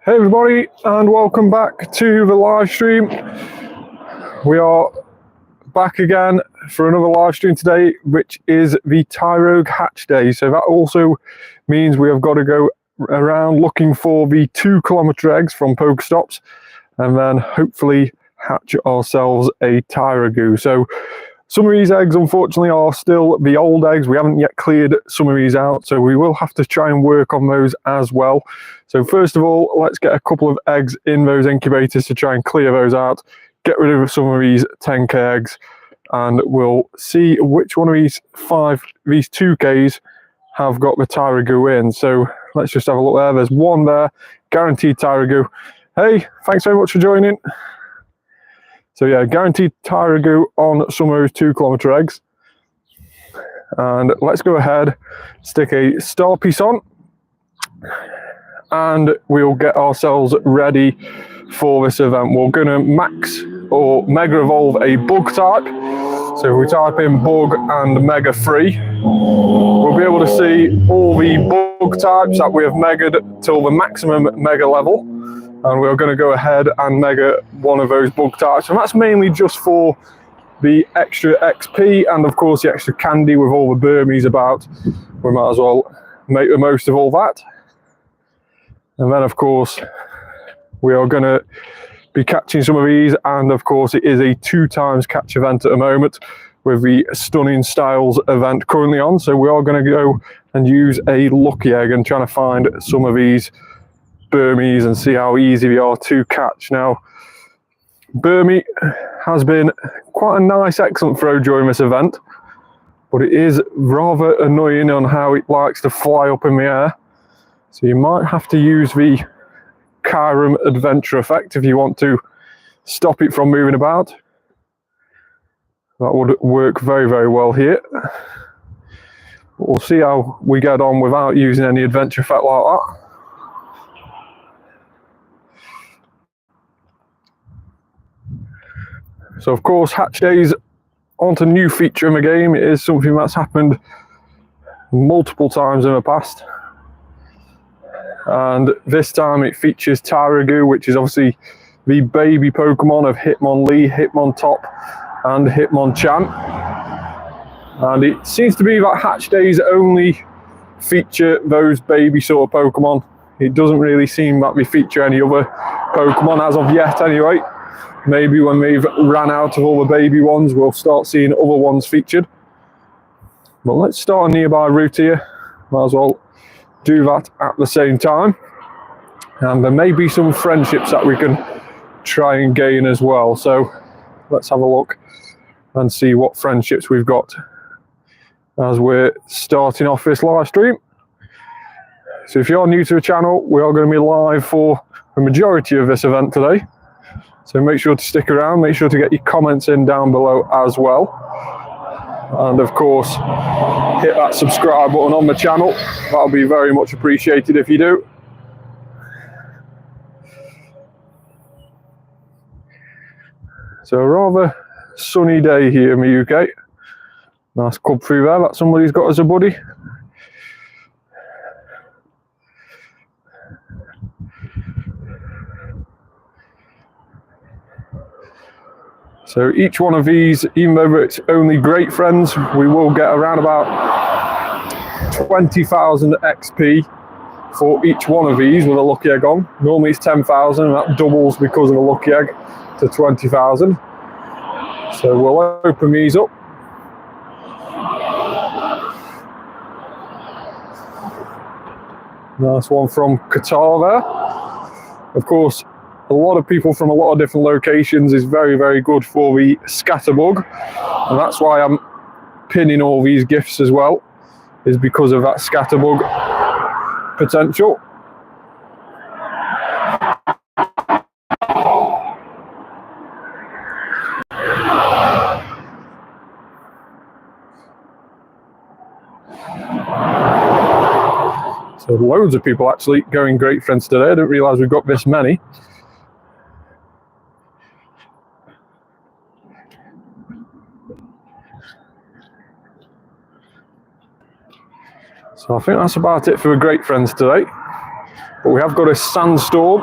Hey everybody, and welcome back to the live stream. We are back again for another live stream today, which is the Tyrogue Hatch Day. So that also means we have got to go around looking for the 2-kilometer eggs from Pokestops, and then hopefully hatch ourselves a Tyrogue. So some of these eggs, unfortunately, are still the old eggs. We haven't yet cleared some of these out, so we will have to try and work on those as well. So first of all, let's get a couple of eggs in those incubators to try and clear those out, get rid of some of these 10k eggs, and we'll see which one of these 2ks have got the Tyrogue in. So let's just have a look there. There's one there, guaranteed Tyrogue. Hey, thanks very much for joining. So yeah, guaranteed Tyrogue on some of those 2-kilometer eggs. And let's go ahead, stick a star piece on, and we'll get ourselves ready for this event. We're going to max or mega evolve a bug type. So if we type in bug and mega free, we'll be able to see all the bug types that we have megaed till the maximum mega level. And we're going to go ahead and mega one of those bug types. And that's mainly just for the extra XP and of course the extra candy with all the Burmese about. We might as well make the most of all that. And then of course we are going to be catching some of these, and of course it is a 2x catch event at the moment with the Stunning Styles event currently on. So we are going to go and use a lucky egg and trying to find some of these Burmese and see how easy they are to catch. Now, Burmese has been quite a nice, excellent throw during this event, but it is rather annoying on how it likes to fly up in the air. So you might have to use the Kyurem Adventure effect if you want to stop it from moving about. That would work very, very well here. But we'll see how we get on without using any adventure effect like that. So of course, Hatch Days aren't a new feature in the game. It is something that's happened multiple times in the past. And this time it features Tyrogue, which is obviously the baby Pokemon of Hitmonlee, Hitmontop, and Hitmonchan. And it seems to be that Hatch Days only feature those baby sort of Pokemon. It doesn't really seem that we feature any other Pokemon as of yet anyway. Maybe when we've ran out of all the baby ones, we'll start seeing other ones featured. But let's start a nearby route here. Might as well do that at the same time. And there may be some friendships that we can try and gain as well. So let's have a look and see what friendships we've got as we're starting off this live stream. So if you're new to the channel, we are going to be live for the majority of this event today. So make sure to stick around, make sure to get your comments in down below as well. And of course, hit that subscribe button on the channel. That'll be very much appreciated if you do. So a rather sunny day here in the UK. Nice cub through there that somebody's got as a buddy. So each one of these, even though it's only great friends, we will get around about 20,000 XP for each one of these with a lucky egg on. Normally it's 10,000, and that doubles because of a lucky egg to 20,000. So we'll open these up. Nice one from Qatar there. Of course, a lot of people from a lot of different locations is very, very good for the Scatterbug. And that's why I'm pinning all these gifts as well, is because of that Scatterbug potential. So loads of people actually going great friends today. I didn't realise we've got this many. So I think that's about it for the great friends today. But we have got a sandstorm.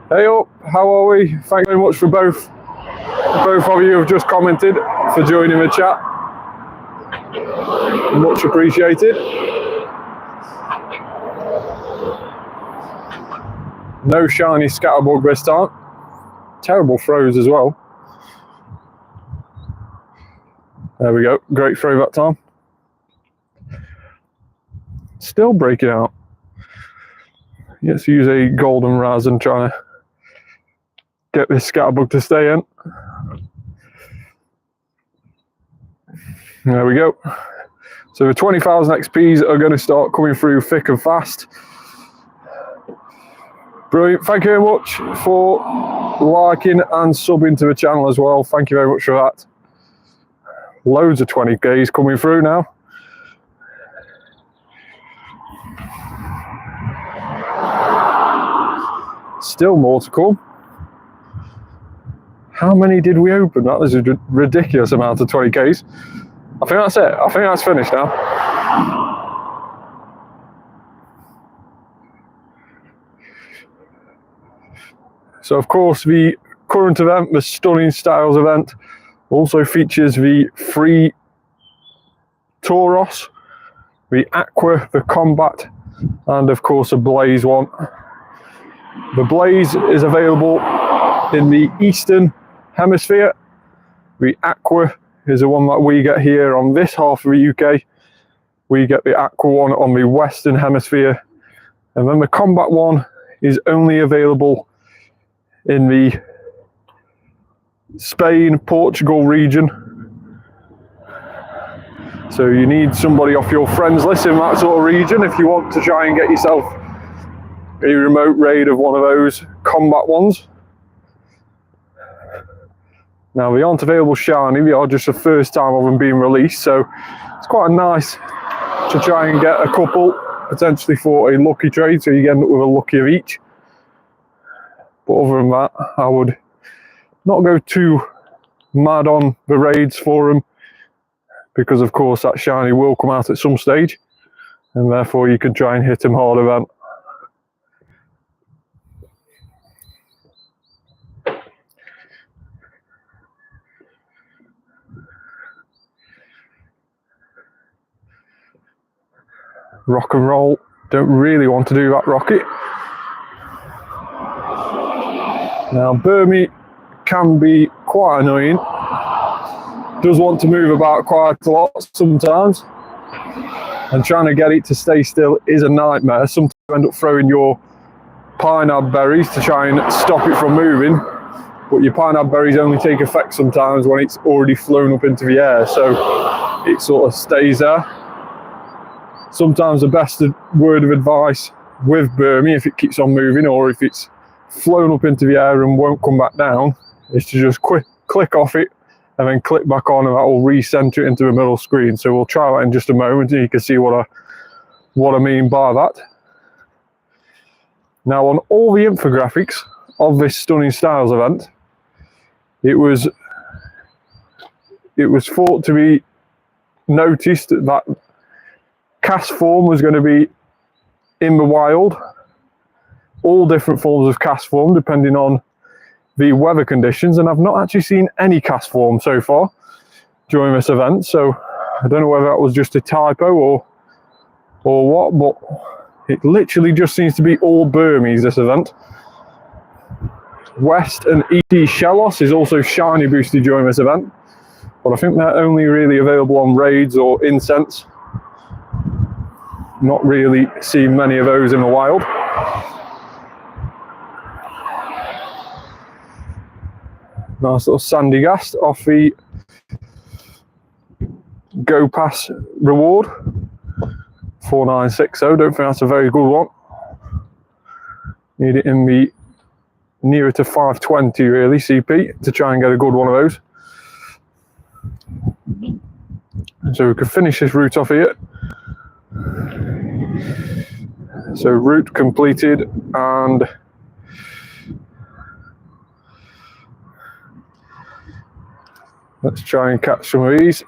Hey up, how are we? Thank you very much for both of you have just commented for joining the chat. Much appreciated. No shiny scatterbug this time. Terrible throws as well. There we go, great throw that time. Still breaking out. Let's use a golden raz and try to get this scatterbug to stay in. There we go. So the 20,000 XPs are going to start coming through thick and fast. Brilliant. Thank you very much for liking and subbing to the channel as well. Thank you very much for that. Loads of 20Ks coming through now. Still more to come. How many did we open? That was a ridiculous amount of 20Ks. I think that's it. I think that's finished now. So of course the current event, the Stunning Styles event, also features the free Tauros, the Aqua, the Combat, and of course a Blaze one. The Blaze is available in the Eastern Hemisphere. The Aqua is the one that we get here on this half of the UK. We get the Aqua one on the Western Hemisphere. And then the Combat one is only available in the Spain, Portugal region. So you need somebody off your friends list in that sort of region if you want to try and get yourself a remote raid of one of those Combat ones. Now they aren't available shiny, they are just the first time of them being released, so it's quite nice to try and get a couple, potentially for a lucky trade, so you end up with a lucky of each. But other than that, I would not go too mad on the raids for them, because of course that shiny will come out at some stage, and therefore you can try and hit them harder then. Rock and roll, don't really want to do that rocket. Now Burmy can be quite annoying, does want to move about quite a lot sometimes, and trying to get it to stay still is a nightmare. Sometimes you end up throwing your pineapple berries to try and stop it from moving, but your pineapple berries only take effect sometimes when it's already flown up into the air, so it sort of stays there. Sometimes the best word of advice with Burmy, if it keeps on moving or if it's flown up into the air and won't come back down, is to just click off it and then click back on, and that will recenter it into the middle screen. So we'll try that in just a moment and you can see what I mean by that. Now on all the infographics of this Stunning Styles event, it was thought to be noticed that cast form was going to be in the wild, all different forms of cast form depending on the weather conditions, and I've not actually seen any cast form so far during this event, so I don't know whether that was just a typo or what, but it literally just seems to be all Burmies this event. West and ET Shellos is also shiny boosted during this event, but I think they're only really available on raids or incense. Not really seen many of those in the wild. Nice little sandy ghast off the Go Pass reward. 4960, don't think that's a very good one. Need it in the nearer to 520 really, CP, to try and get a good one of those. So we could finish this route off here. So route completed, and let's try and catch some of these.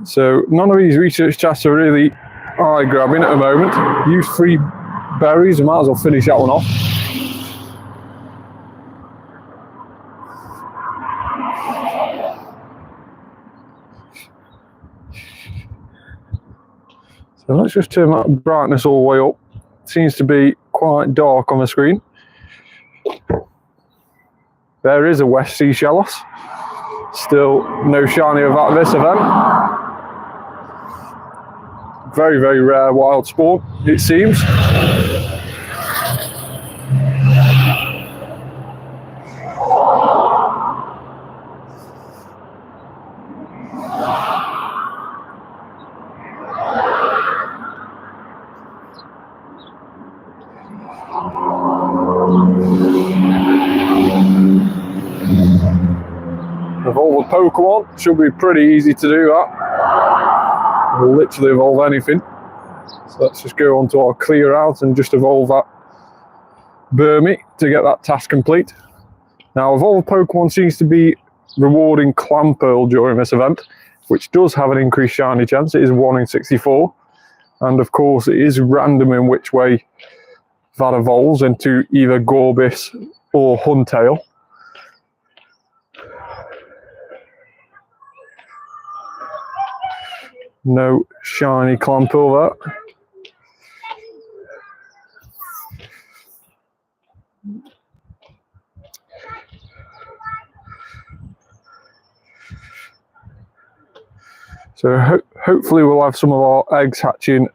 So none of these research chests are really eye grabbing at the moment. Use 3 berries, I might as well finish that one off. So let's just turn that brightness all the way up. It seems to be quite dark on the screen. There is a West Sea Shellos. Still no shiny of that this event. Very, very rare wild spawn, it seems. Evolve a Pokemon should be pretty easy to do that. We'll literally evolve anything. So let's just go on to our clear out and just evolve that Burmy to get that task complete. Now, evolve Pokemon seems to be rewarding Clamperl during this event, which does have an increased shiny chance. It is 1 in 64. And of course, it is random in which way that evolves into either Gorbis or Huntail. No shiny Clamperl there. So hopefully we'll have some of our eggs hatching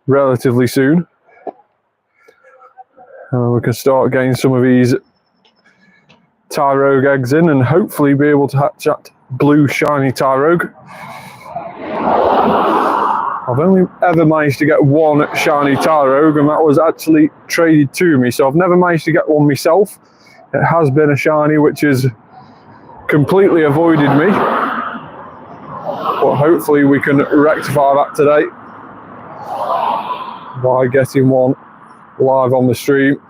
relatively soon. We can start getting some of these Tyrogue eggs in and hopefully be able to hatch that blue shiny Tyrogue. I've only ever managed to get 1 shiny Tyrogue, and that was actually traded to me, so I've never managed to get one myself. It has been a shiny which has completely avoided me, but hopefully we can rectify that today by getting one live on the stream.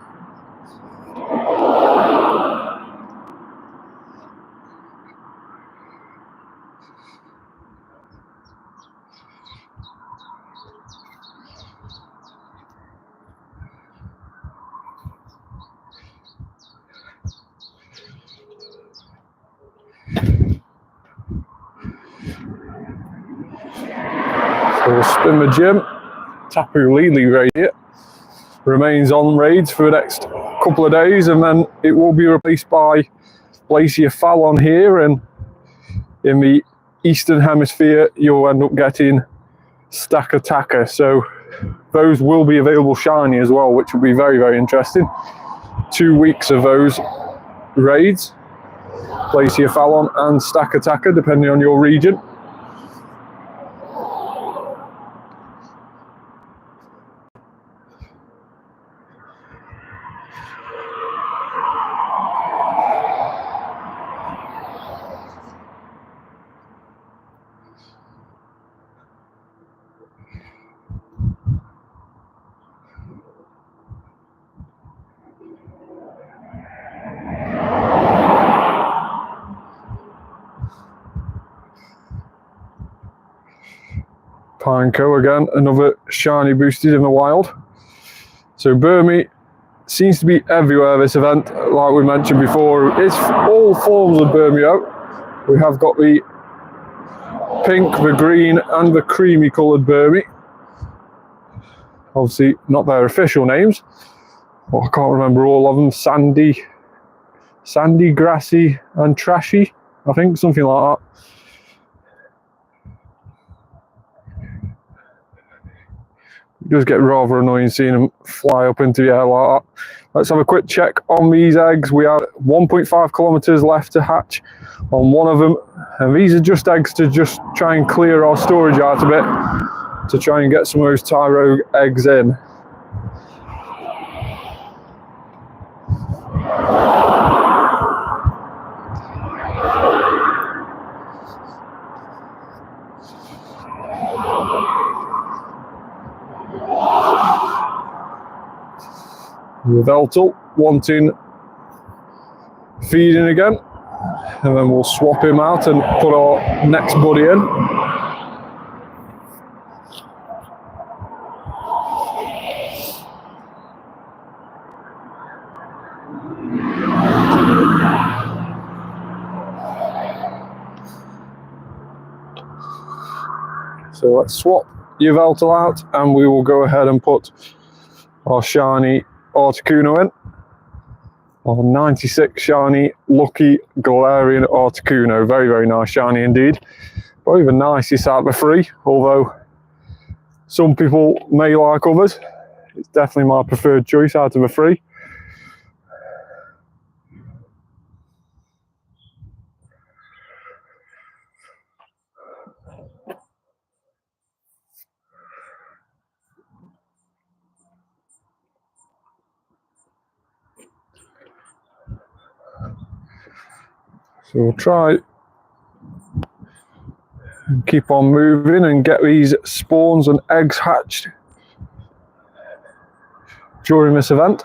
So we'll spin the gym. Tapu Lele Radiant remains on raids for the next couple of days, and then it will be replaced by Glacier Fallon here, and in the Eastern Hemisphere you'll end up getting Stakataka. So those will be available shiny as well, which will be very, very interesting. 2 weeks of those raids, Glacier Fallon and Stakataka, depending on your region. Pineco again, another shiny boosted in the wild. So Burmy seems to be everywhere this event, like we mentioned before. It's all forms of Burmy. We have got the pink, the green and the creamy coloured Burmy. Obviously not their official names. Well, I can't remember all of them. Sandy, grassy and trashy, I think, something like that. It does get rather annoying seeing them fly up into the air like that. Let's have a quick check on these eggs. We have 1.5 kilometers left to hatch on one of them, and these are just eggs to just try and clear our storage out a bit, to try and get some of those Tyrogue eggs in. Veltal wanting feeding again, and then we'll swap him out and put our next buddy in. So let's swap Yveltal out and we will go ahead and put our shiny Articuno in. Our 96 shiny Lucky Galarian Articuno. Very, very nice shiny indeed. Probably the nicest out of the three, although some people may like others. It's definitely my preferred choice out of the three. So we'll try and keep on moving and get these spawns and eggs hatched during this event.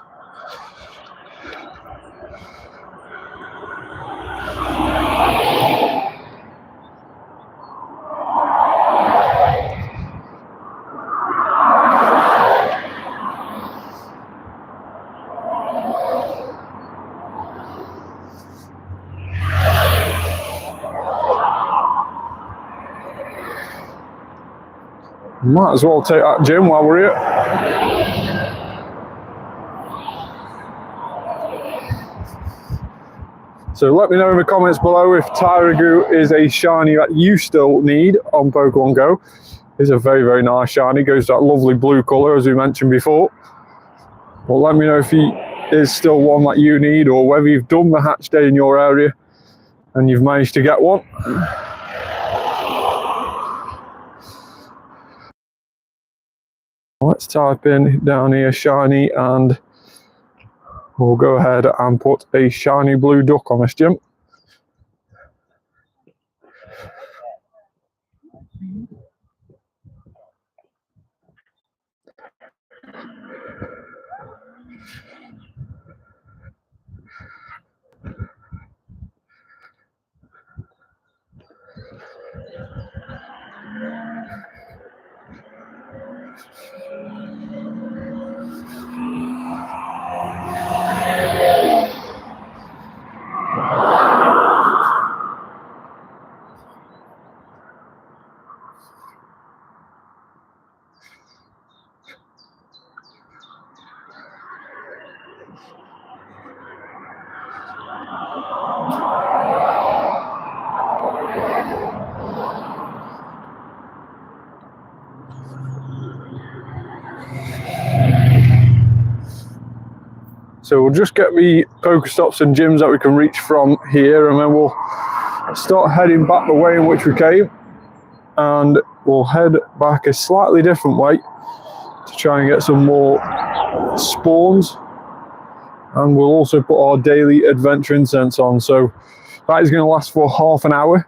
Might as well take that gym while we're here. So let me know in the comments below if Tyrogue is a shiny that you still need on Pokemon Go. It's a very, very nice shiny. Goes that lovely blue colour as we mentioned before. But let me know if he is still one that you need, or whether you've done the hatch day in your area and you've managed to get one. Let's type in down here shiny and we'll go ahead and put a shiny blue duck on this gym. So we'll just get the Pokestops and gyms that we can reach from here, and then we'll start heading back the way in which we came, and we'll head back a slightly different way to try and get some more spawns, and we'll also put our daily adventure incense on. So that is going to last for half an hour,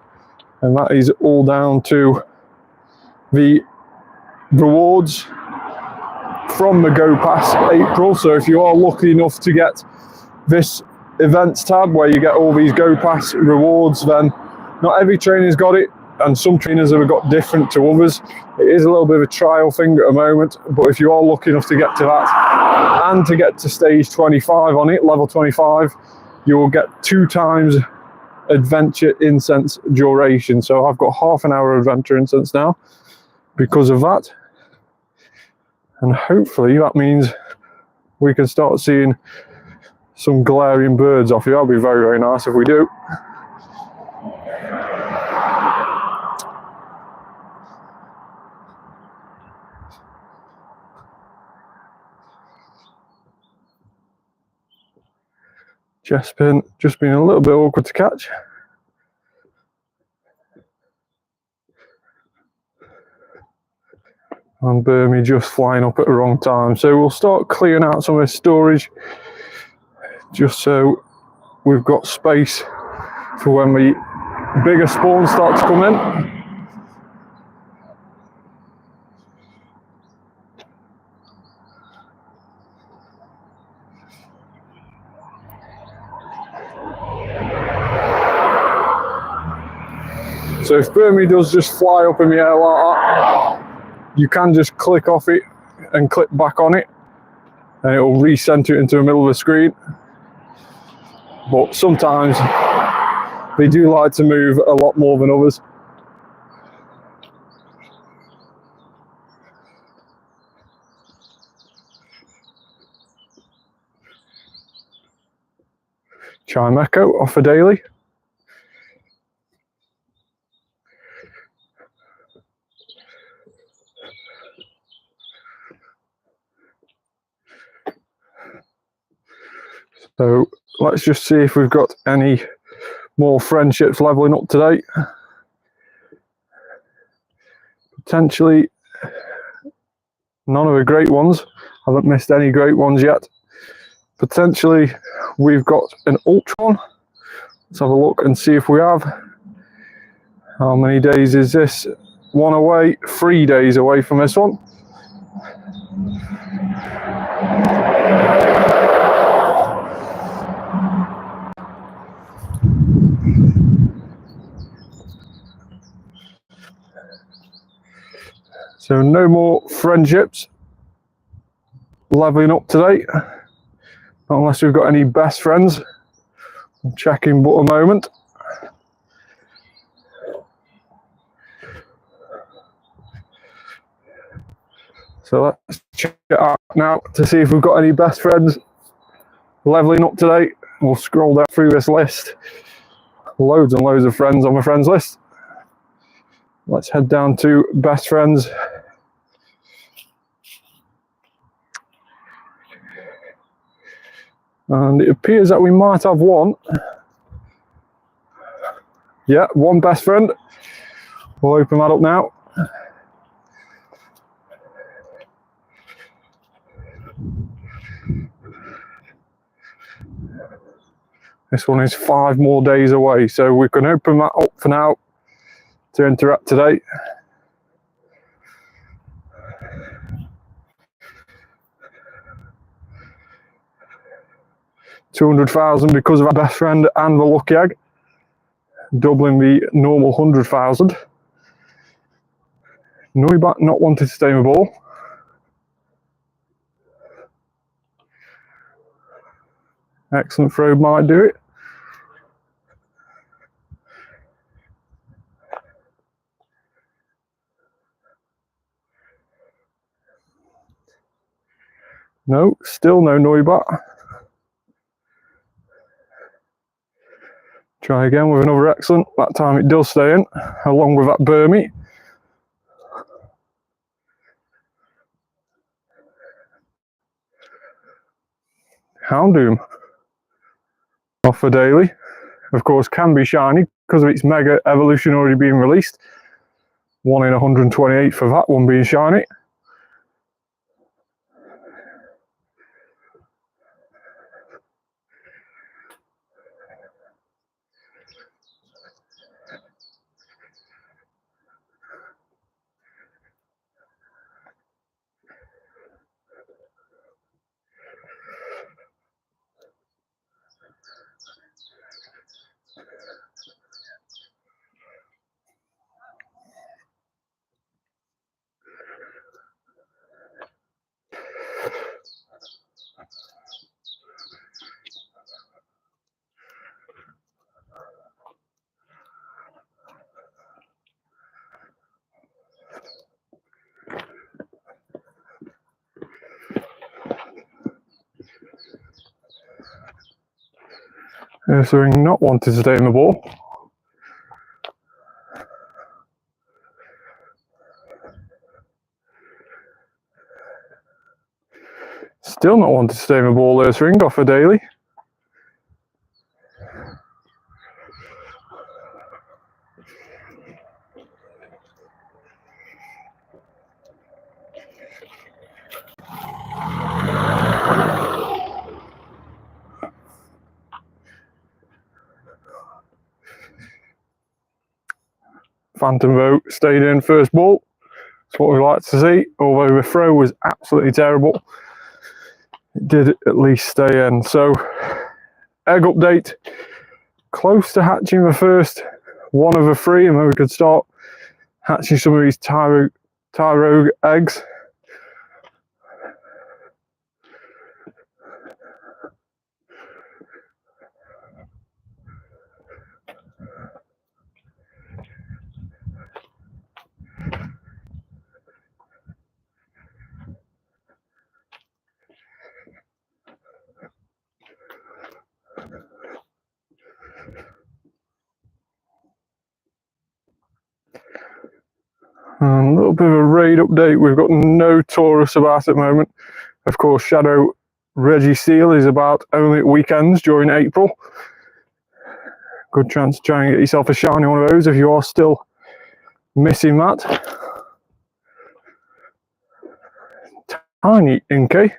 and that is all down to the rewards from the Go Pass April. So if you are lucky enough to get this events tab where you get all these Go Pass rewards, then not every trainer's got it, and some trainers have got different to others. It is a little bit of a trial thing at the moment, but if you are lucky enough to get to that and to get to stage 25 on it, level 25, you will get 2 times adventure incense duration. So I've got half an hour of adventure incense now because of that. And hopefully that means we can start seeing some Galarian birds off here. That'll be very, very nice if we do. Just been a little bit awkward to catch. And Burmy just flying up at the wrong time. So we'll start clearing out some of this storage, just so we've got space for when the bigger spawns start to come in. So if Burmy does just fly up in the air like that, you can just click off it and click back on it, and it will recenter it into the middle of the screen. but sometimes they do like to move a lot more than others. Chimecho off a daily. So let's just see if we've got any more friendships leveling up today. Potentially none of the great ones. Haven't missed any great ones yet. Potentially we've got an Ultron. Let's have a look and see if we have. How many days is this? One away, 3 days away from this one. So no more friendships leveling up today, not unless we've got any best friends. I'm checking but a moment. So let's check it out now to see if we've got any best friends leveling up today. We'll scroll down through this list. Loads and loads of friends on my friends list. Let's head down to best friends. And it appears that we might have one. Yeah, one best friend. We'll open that up now. This one is 5 more days away, so we can open that up for now to interact today. $200,000 because of our best friend and the lucky egg, doubling the normal 100,000. Noibat not wanting to stay in the ball. Excellent throw, might do it. No, still no Noibat. Try again with another excellent. That time it does stay in, along with that Burmy. Houndoom off for daily. Of course, can be shiny because of its mega evolution already being released. 1 in 128 for that one being shiny. So not wanting to stay in the ball. Still not wanting to stay in the ball, Ring off for daily. Phantom Vote stayed in first ball. That's what we like to see, although the throw was absolutely terrible. It did at least stay in. So, egg update. Close to hatching the first one of the 3, and then we could start hatching some of these Tyrogue eggs. And a little bit of a raid update. We've got no Tauros about at the moment. Of course, Shadow Registeel is about only at weekends during April. Good chance to try and get yourself a shiny one of those if you are still missing that. Tiny Inkay.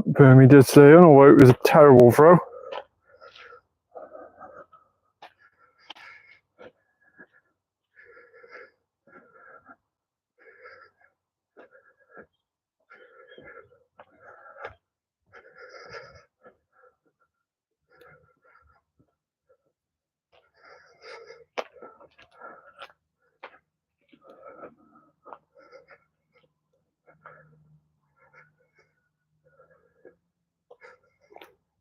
Burmy did stay on, although it was a terrible throw.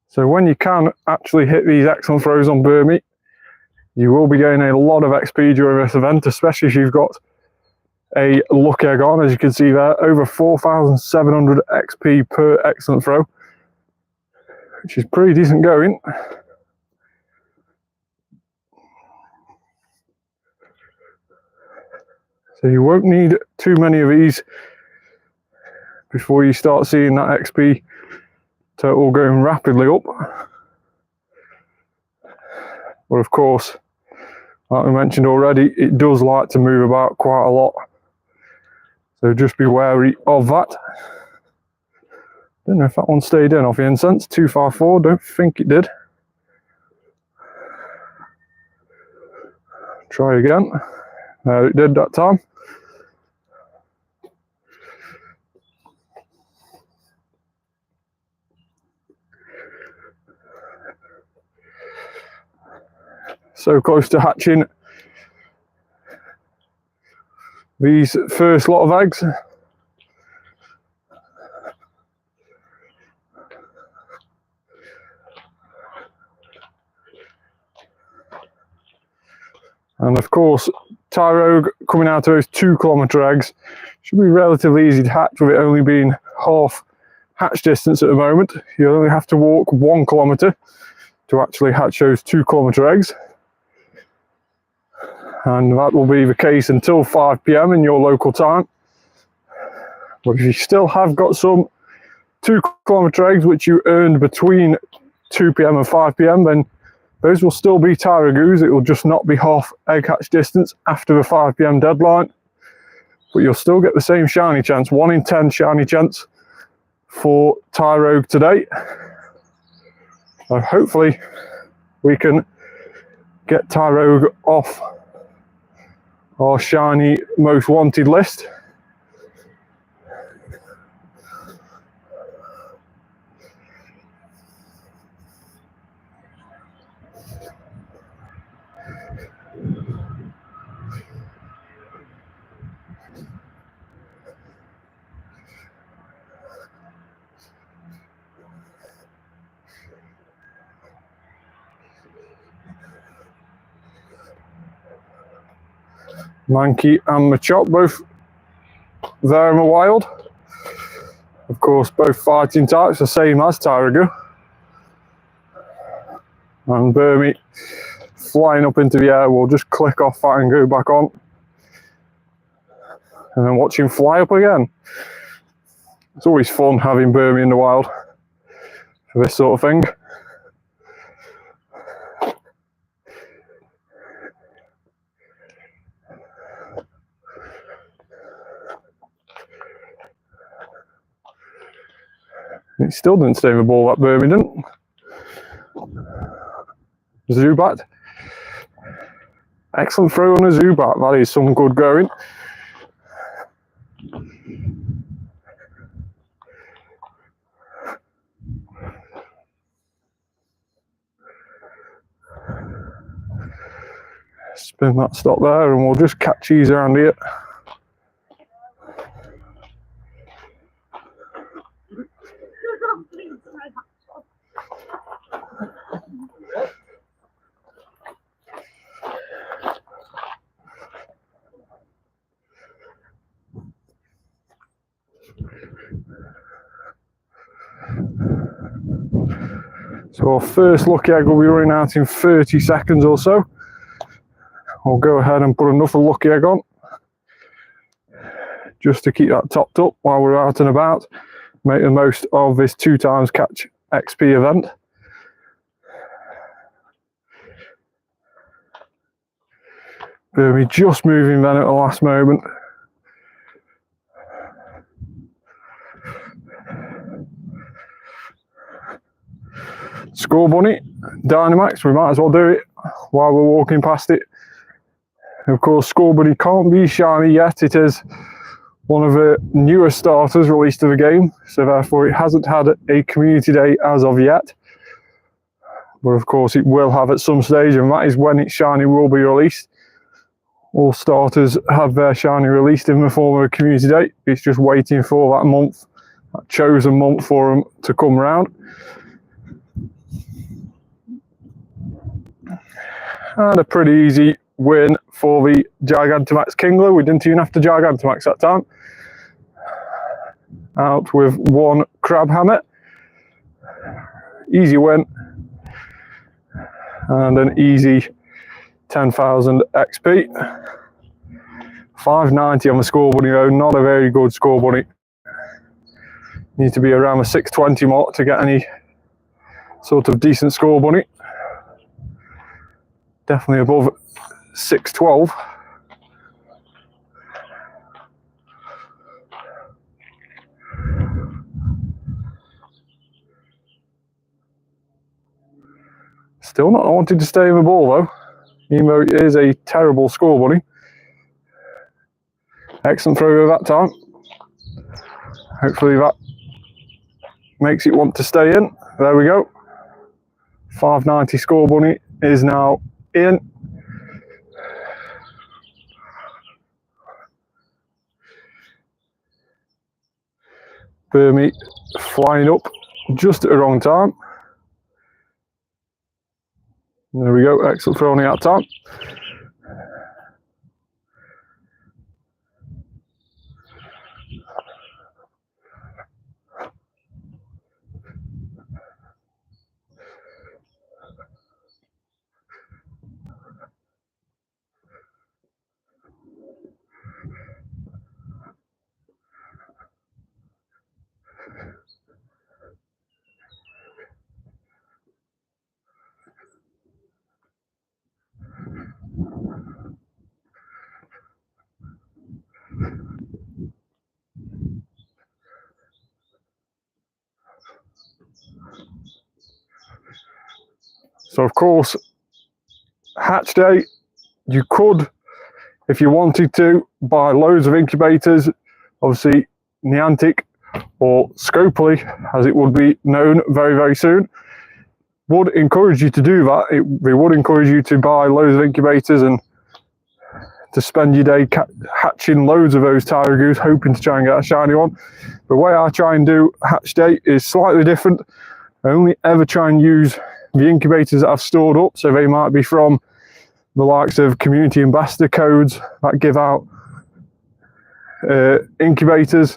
So when you can actually hit these excellent throws on Burmy, you will be getting a lot of XP during this event, especially if you've got a luck egg on. As you can see there, over 4,700 XP per excellent throw, which is pretty decent going. So you won't need too many of these before you start seeing that XP total going rapidly up. But of course, like we mentioned already, it does like to move about quite a lot. So just be wary of that. Don't know if that one stayed in off the incense. 254, don't think it did. Try again. No, it did that time. So close to hatching these first lot of eggs. And of course, Tyrogue coming out of those 2 kilometre eggs should be relatively easy to hatch, with it only being half hatch distance at the moment. You only have to walk 1 kilometre to actually hatch those 2 kilometre eggs. And that will be the case until 5 PM in your local time. But if you still have got some 2 kilometre eggs which you earned between 2 PM and 5 PM, then those will still be Tyrogues. It will just not be half egg hatch distance after the 5 PM deadline. But you'll still get the same shiny chance, 1 in 10 shiny chance for Tyrogue today. So hopefully we can get Tyrogue off our shiny most wanted list. Mankey and Machop both there in the wild. Of course, both fighting types, the same as Tyrogue. And Burmy flying up into the air will just click off that and go back on. And then watch him fly up again. It's always fun having Burmy in the wild for this sort of thing. It still didn't stay in the ball, that Burmy didn't. Zubat. Excellent throw on a Zubat. That is some good going. Spin that stop there and we'll just catch these around here. So our first lucky egg will be running out in 30 seconds or so. I'll go ahead and put another lucky egg on, just to keep that topped up while we're out and about. Make the most of this 2x catch XP event. Burmy just moving then at the last moment. Score Bunny, Dynamax, we might as well do it while we're walking past it. Of course, Score Bunny can't be shiny yet. It is one of the newer starters released to the game, so therefore it hasn't had a community day as of yet. But of course it will have at some stage, and that is when its shiny will be released. All starters have their shiny released in the form of a community day. It's just waiting for that month, that chosen month for them to come around. And a pretty easy win for the Gigantamax Kingler. We didn't even have to Gigantamax that time. Out with one Crabhammer. Easy win. And an easy 10,000 XP. 590 on the Score Bunny though, not a very good Score Bunny. Need to be around the 620 mark to get any sort of decent Score Bunny. Definitely above 612. Still not wanting to stay in the ball though, even though it is a terrible Score Bunny. Excellent throw that time. Hopefully that makes it want to stay in. There we go. 590 Score Bunny is now in. Burmy flying up just at the wrong time. There we go, excellent throw on the out time. So of course, Hatch Day, you could, if you wanted to, buy loads of incubators. Obviously, Niantic, or Scopely, as it would be known very, very soon, would encourage you to do that. They would encourage you to buy loads of incubators and to spend your day hatching loads of those Tyrogues, hoping to try and get a shiny one. The way I try and do Hatch Day is slightly different. I only ever try and use the incubators that I've stored up, so they might be from the likes of community ambassador codes that give out incubators.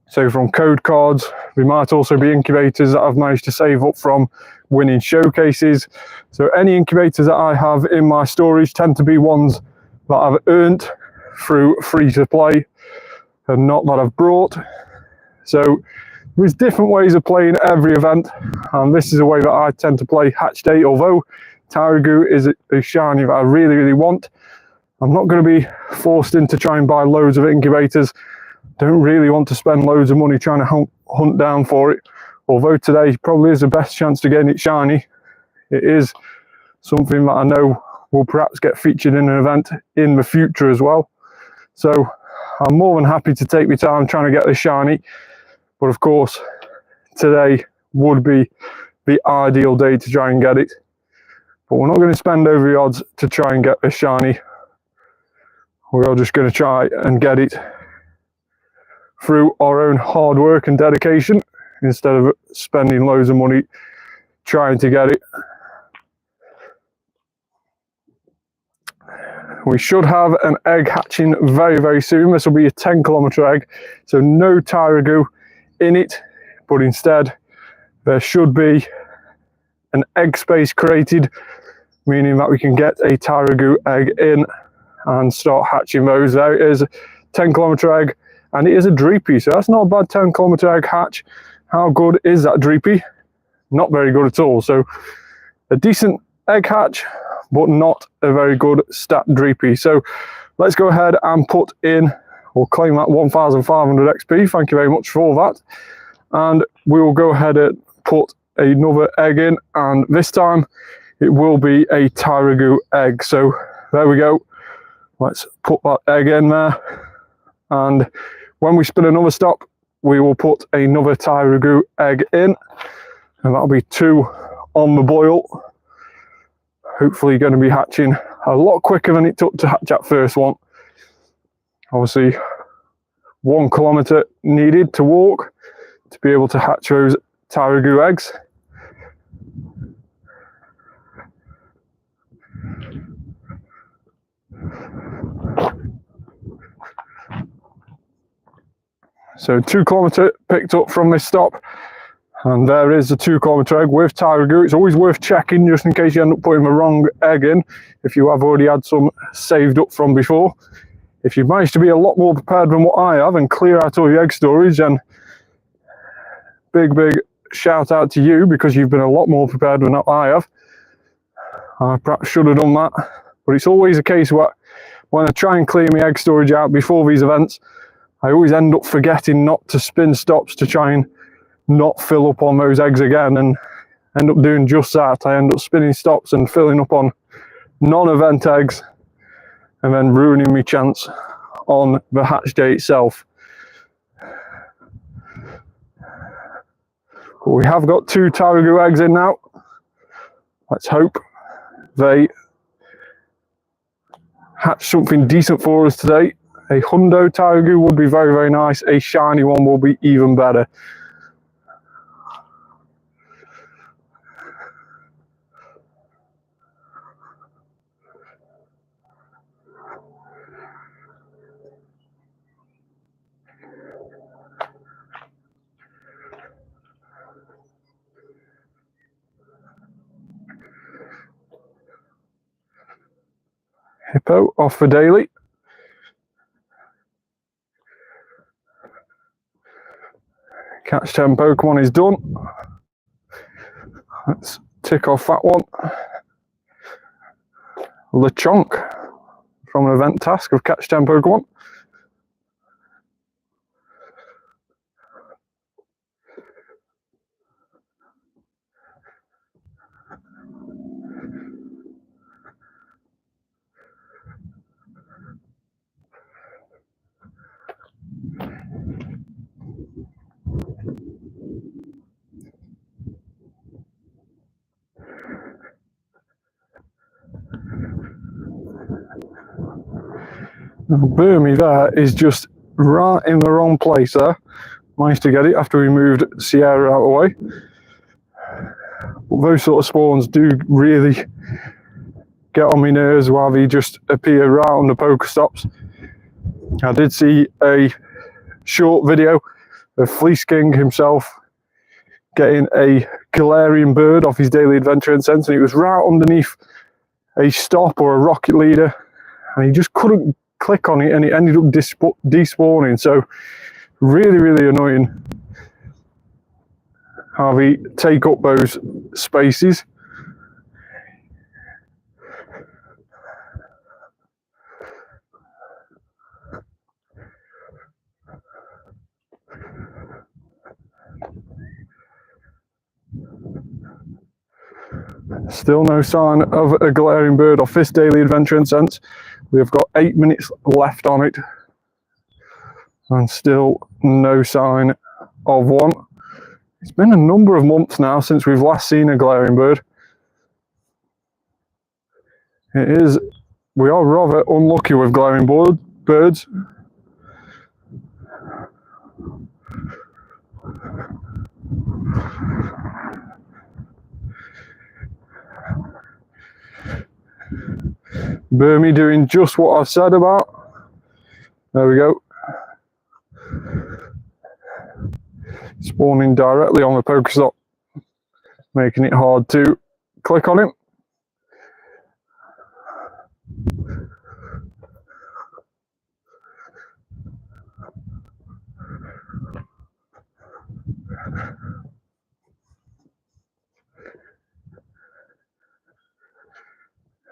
So from code cards, we might also be incubators that I've managed to save up from winning showcases. So any incubators that I have in my storage tend to be ones that I've earned through free to play and not that I've brought. So there's different ways of playing every event, and this is a way that I tend to play Hatch Day. Although Tyrogue is a shiny that I really, really want, I'm not going to be forced into try and buy loads of incubators. Don't really want to spend loads of money trying to hunt down for it. Although today probably is the best chance to get it shiny, it is something that I know will perhaps get featured in an event in the future as well. So I'm more than happy to take my time trying to get this shiny, but of course today would be the ideal day to try and get it. But we're not going to spend over the odds to try and get this shiny. We're just going to try and get it through our own hard work and dedication instead of spending loads of money trying to get it. We should have an egg hatching very, very soon. This will be a 10-kilometer egg, so no Tyrogue in it, but instead there should be an egg space created, meaning that we can get a Tyrogue egg in and start hatching those. There it is, a 10-kilometer egg, and it is a dreepy, so that's not a bad 10-kilometer egg hatch. How good is that dreepy? Not very good at all. So a decent egg hatch, but not a very good stat dreepy. So let's go ahead and put in, we'll claim that 1,500 XP. Thank you very much for all that. And we will go ahead and put another egg in, and this time it will be a Tyrogue egg. So there we go. Let's put that egg in there. And when we spin another stop, we will put another Tyrogue egg in, and that'll be 2 on the boil. Hopefully going to be hatching a lot quicker than it took to hatch that first one. Obviously 1 kilometer needed to walk to be able to hatch those Tyrogue eggs. So 2 kilometer picked up from this stop, and there is the 2-kilometer egg with Tyrogue. It's always worth checking just in case you end up putting the wrong egg in, if you have already had some saved up from before. If you've managed to be a lot more prepared than what I have and clear out all your egg storage, then big shout out to you, because you've been a lot more prepared than I have. I perhaps should have done that, but it's always a case where when I try and clear my egg storage out before these events, I always end up forgetting not to spin stops to try and not fill up on those eggs again, and end up doing just that. I end up spinning stops and filling up on non-event eggs, and then ruining my chance on the hatch day itself. But we have got 2 Tyrogue eggs in now. Let's hope they hatch something decent for us today. A hundo Tyrogue would be very, very nice. A shiny one will be even better. Hippo off for daily. Catch 10 Pokemon is done. Let's tick off that one. Lechonk from an event task of catch 10 Pokemon. Burmy there is just right in the wrong place there. Managed to get it after we moved Sierra out of the way. But those sort of spawns do really get on my nerves while they just appear right on the Pokestops. I did see a short video of Fleece King himself getting a Galarian bird off his daily adventure incense, and it was right underneath a stop or a rocket leader, and he just couldn't click on it, and it ended up despawning. So really annoying how they take up those spaces. Still no sign of a Galarian bird off this daily adventure incense. We've got 8 minutes left on it. And still no sign of one. It's been a number of months now since we've last seen a glaring bird. We are rather unlucky with glaring birds. Burmy doing just what I've said about. There we go. Spawning directly on the Pokestop, making it hard to click on him.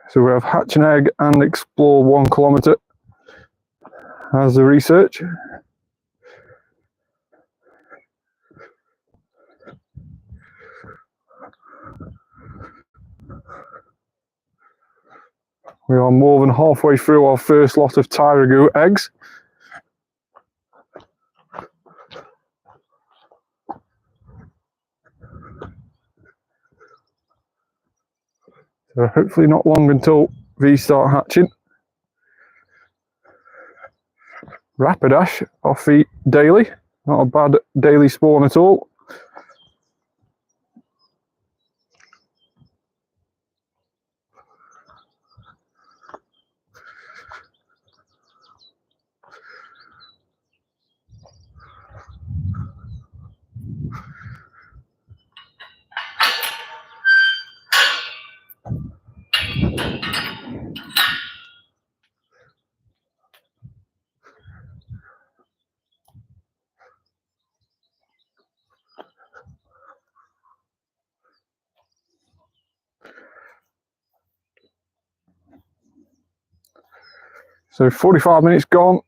So we have hatch an egg and explore 1 kilometre as the research. We are more than halfway through our first lot of Tyrogue eggs. So hopefully not long until these start hatching. Rapidash off the daily, not a bad daily spawn at all. So 45 minutes gone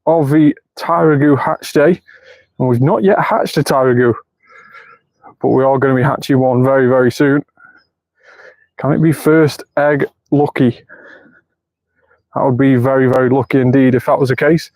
of the Tyrogue hatch day, and we've not yet hatched a Tyrogue, but we are going to be hatching one very, very soon. Can it be first egg lucky? That would be very, very lucky indeed if that was the case.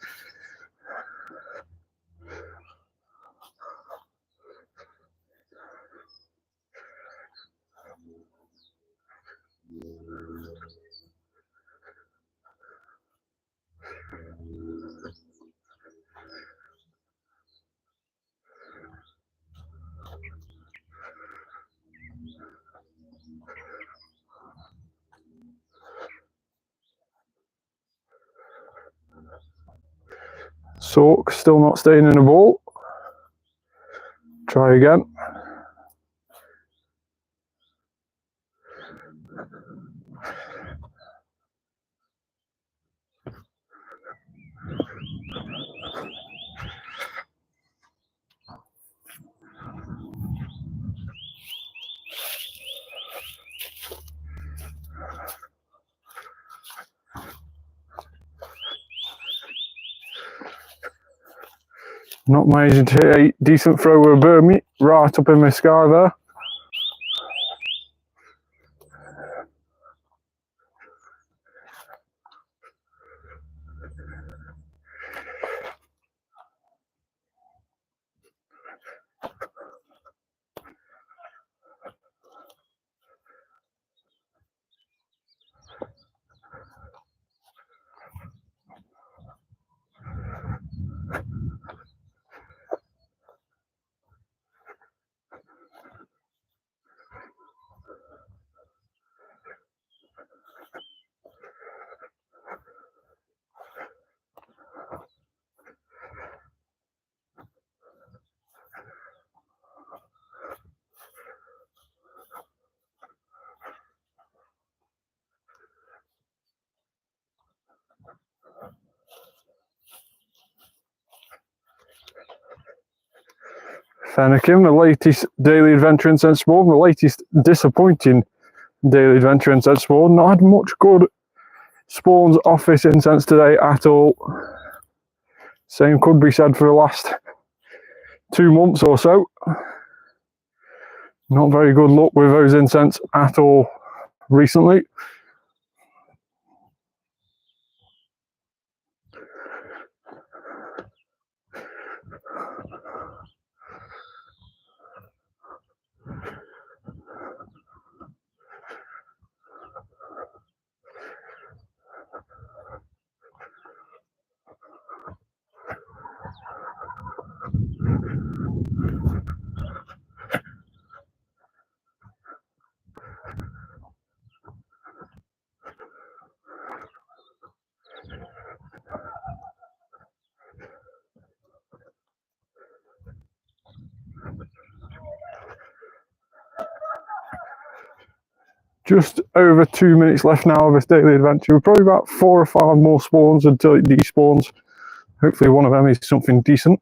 Sork still not staying in the ball. Try again. Not managing to hit a decent throw with a Burmy right up in the sky there. Fennekin, the latest daily adventure in Sense Spawn, the latest disappointing daily adventure in Sense Spawn. Not had much good spawns off this incense today at all. Same could be said for the last 2 months or so. Not very good luck with those incense at all recently. Just over 2 minutes left now of this daily adventure. Probably about 4 or 5 more spawns until it despawns. Hopefully one of them is something decent.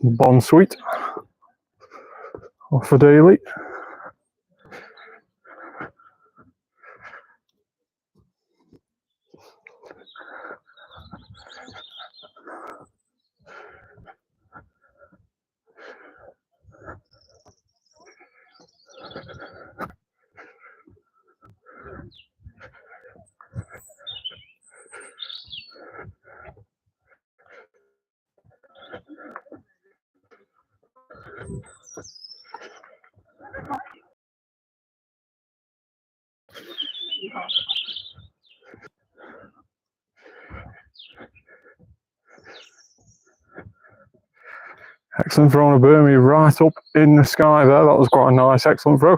Bon sweet. Off for daily. Excellent throw on a Burmy right up in the sky there. That was quite a nice, excellent throw.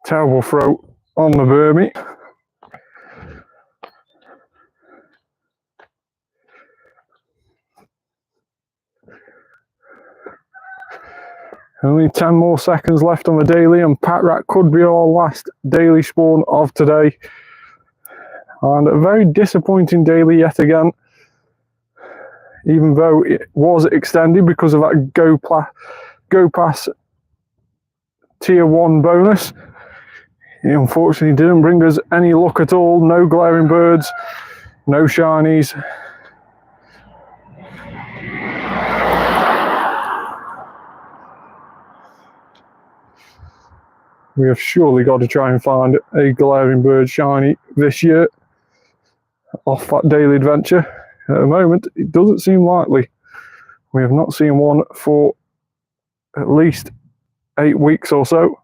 Terrible throw on the Burmy. Only 10 more seconds left on the daily, and Patrat could be our last daily spawn of today. And a very disappointing daily yet again, even though it was extended because of that Go Pass Tier 1 bonus. It unfortunately didn't bring us any luck at all. No glaring birds, no shinies. We have surely got to try and find a glaring bird shiny this year off that daily adventure. At the moment, it doesn't seem likely. We have not seen one for at least 8 weeks or so.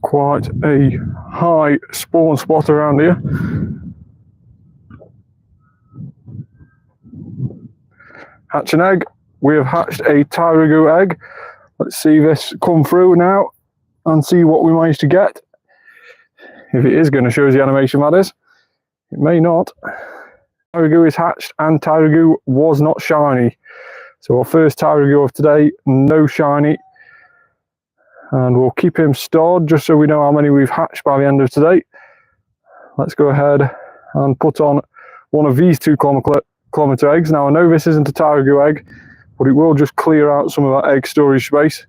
Quite a high spawn spot around here. Hatch an egg. We have hatched a Tyrogue egg. Let's see this come through now and see what we managed to get. If it is going to show us the animation, that is. It may not. Tyrogue is hatched and Tyrogue was not shiny. So our first Tyrogue of today, no shiny. And we'll keep him stored just so we know how many we've hatched by the end of today. Let's go ahead and put on one of these 2 kilometer eggs. Now I know this isn't a Tyrogue egg, but it will just clear out some of that egg storage space.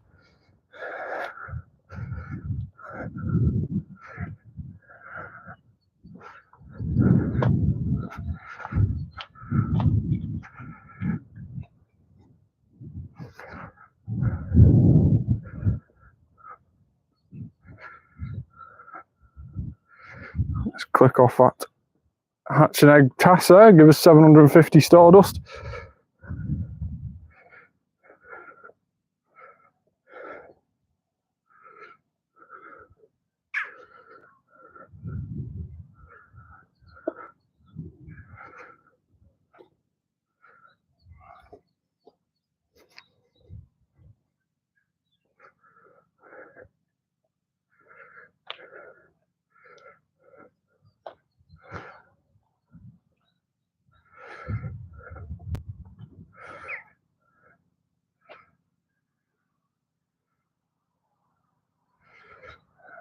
Let's click off that hatch and egg task there, give us 750 Stardust.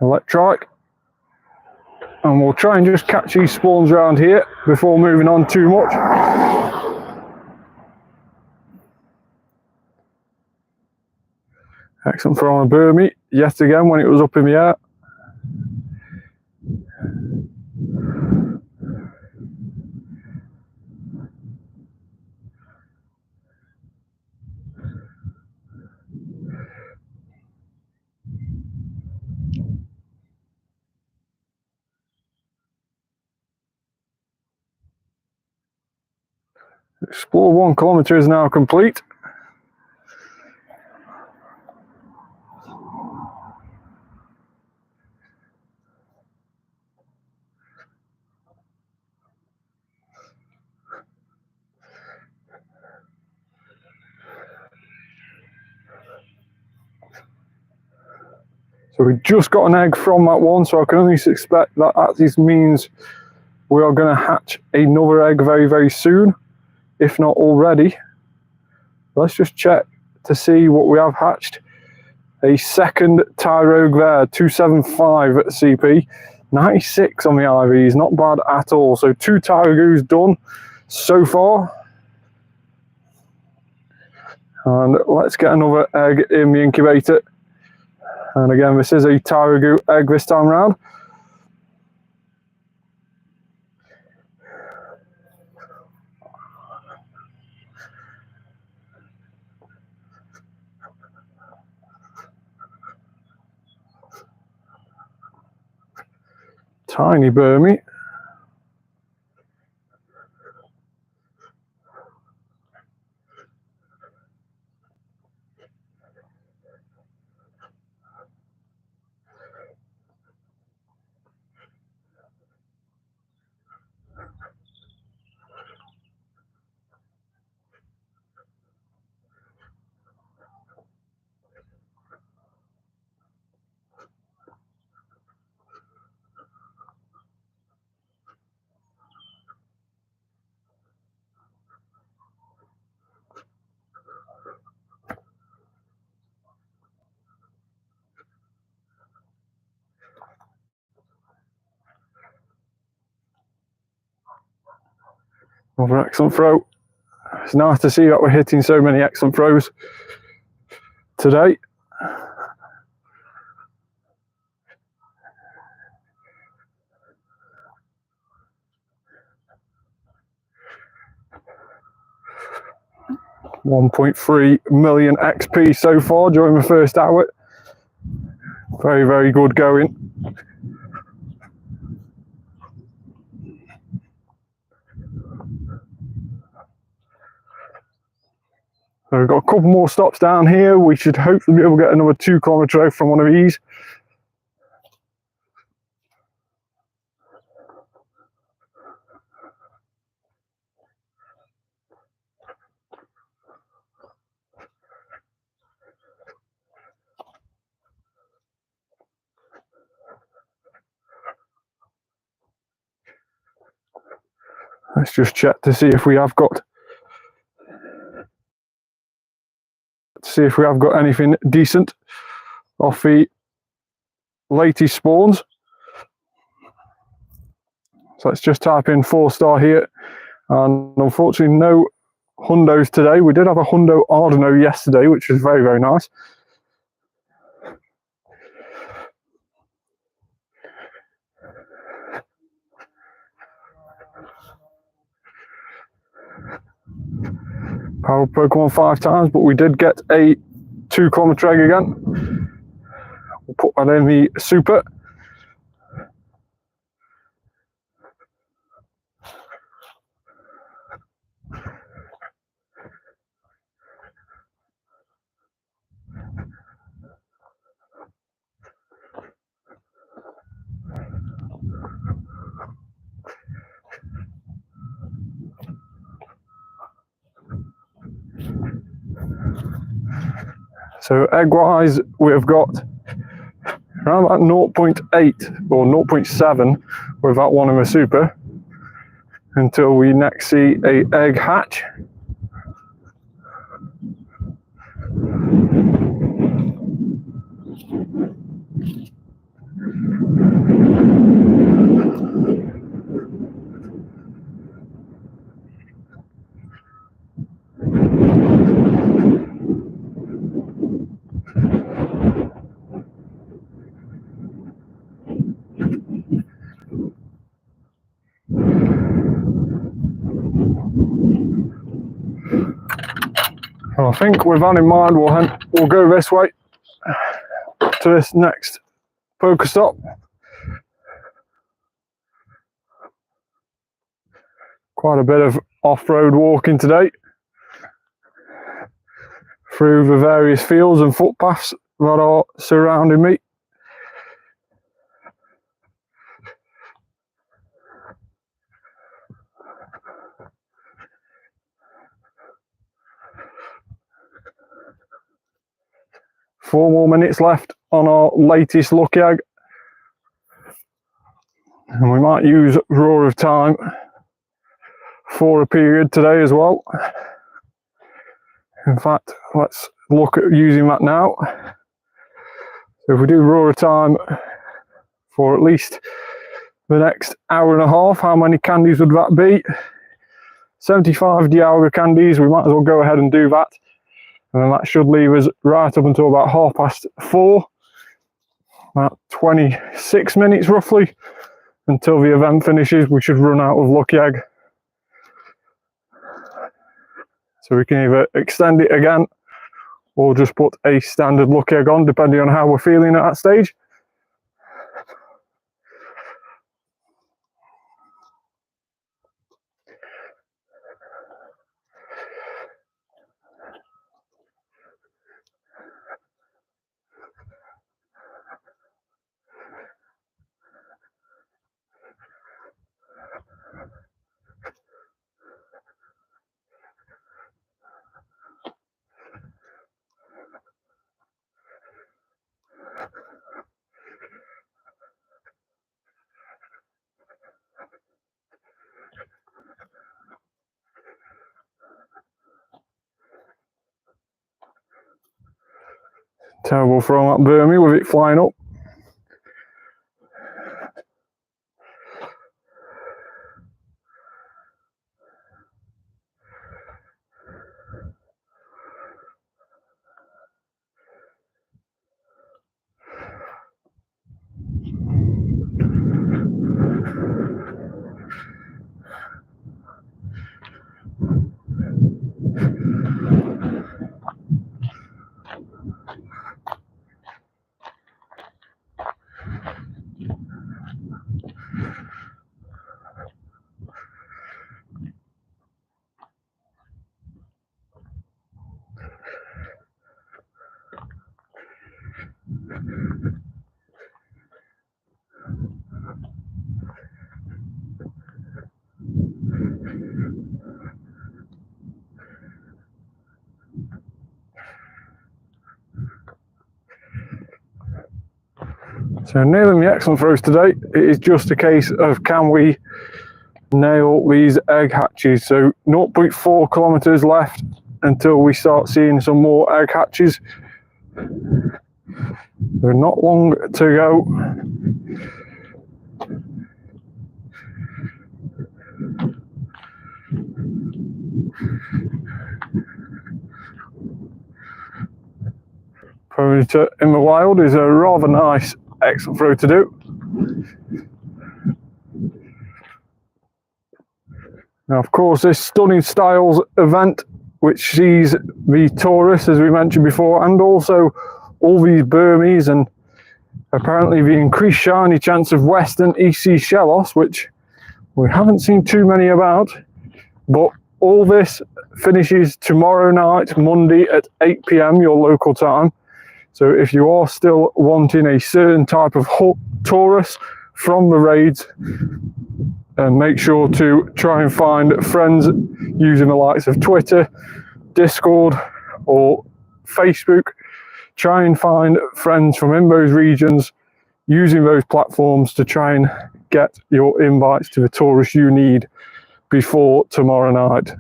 Electric. And we'll try and just catch these spawns around here before moving on too much. Excellent throw on a Burmy, yet again when it was up in the air. Explore 1 kilometre is now complete. So we just got an egg from that one, so I can only expect that this means we are going to hatch another egg very, very soon, if not already. Let's just check to see what we have hatched. A second Tyrogue there, 275 CP, 96 on the IVs, not bad at all. So 2 Tyrogues done so far. And let's get another egg in the incubator. And again, this is a Tyrogue egg this time around. Tiny Burmy. Another excellent throw. It's nice to see that we're hitting so many excellent throws today. $1.3 million XP so far during the first hour. Very, very good going. So we've got a couple more stops down here. We should hopefully be able to get another 2 kilometre from one of these. Let's just check to see if we have got anything decent off the latest spawns. So let's just type in 4-star here, and unfortunately no hundos today. We did have a hundo Ardeno yesterday, which was very, very nice. Powered Pokemon 5 times, but we did get a 2 kilometre egg again. We'll put that in the super. So egg-wise, we've got around about 0.8 or 0.7 with that one in the super until we next see a egg hatch. I think with that in mind, we'll go this way to this next Pokestop. Quite a bit of off-road walking today through the various fields and footpaths that are surrounding me. Four more minutes left on our latest lucky egg, and we might use Roar of Time for a period today as well. In fact, let's look at using that now. So if we do Roar of Time for at least the next hour and a half, how many candies would that be? 75 Dialga candies. We might as well go ahead and do that. And then that should leave us right up until about 4:30, about 26 minutes roughly, until the event finishes. We should run out of lucky egg. So we can either extend it again or just put a standard lucky egg on, depending on how we're feeling at that stage. Terrible throwing that Burmy with it flying up. So nailing the excellent throws today, it is just a case of can we nail these egg hatches. So 0.4 kilometers left until we start seeing some more egg hatches. They're not long to go. Ponyta in the wild is a rather nice excellent throw to do. Now, of course, this Stunning Styles event, which sees the Tauros, as we mentioned before, and also all these Burmies, and apparently the increased shiny chance of Western EC Shellos, which we haven't seen too many about. But all this finishes tomorrow night, Monday at 8 PM, your local time. So if you are still wanting a certain type of Tauros from the raids, make sure to try and find friends using the likes of Twitter, Discord, or Facebook. Try and find friends from in those regions using those platforms to try and get your invites to the Tauros you need before tomorrow night.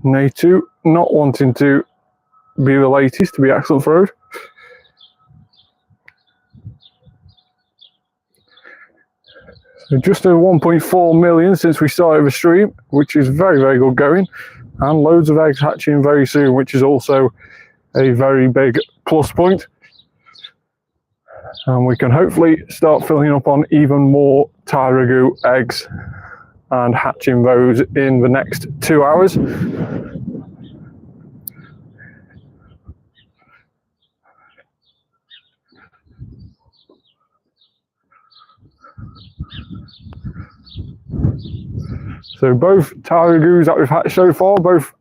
Natu not wanting to be the latest to be excellent for road. So just over 1.4 million since we started the stream, which is very, very good going. And loads of eggs hatching very soon, which is also a very big plus point. And we can hopefully start filling up on even more Tyrogue eggs and hatching those in the next 2 hours. So both Tyrogues that we've hatched so far, both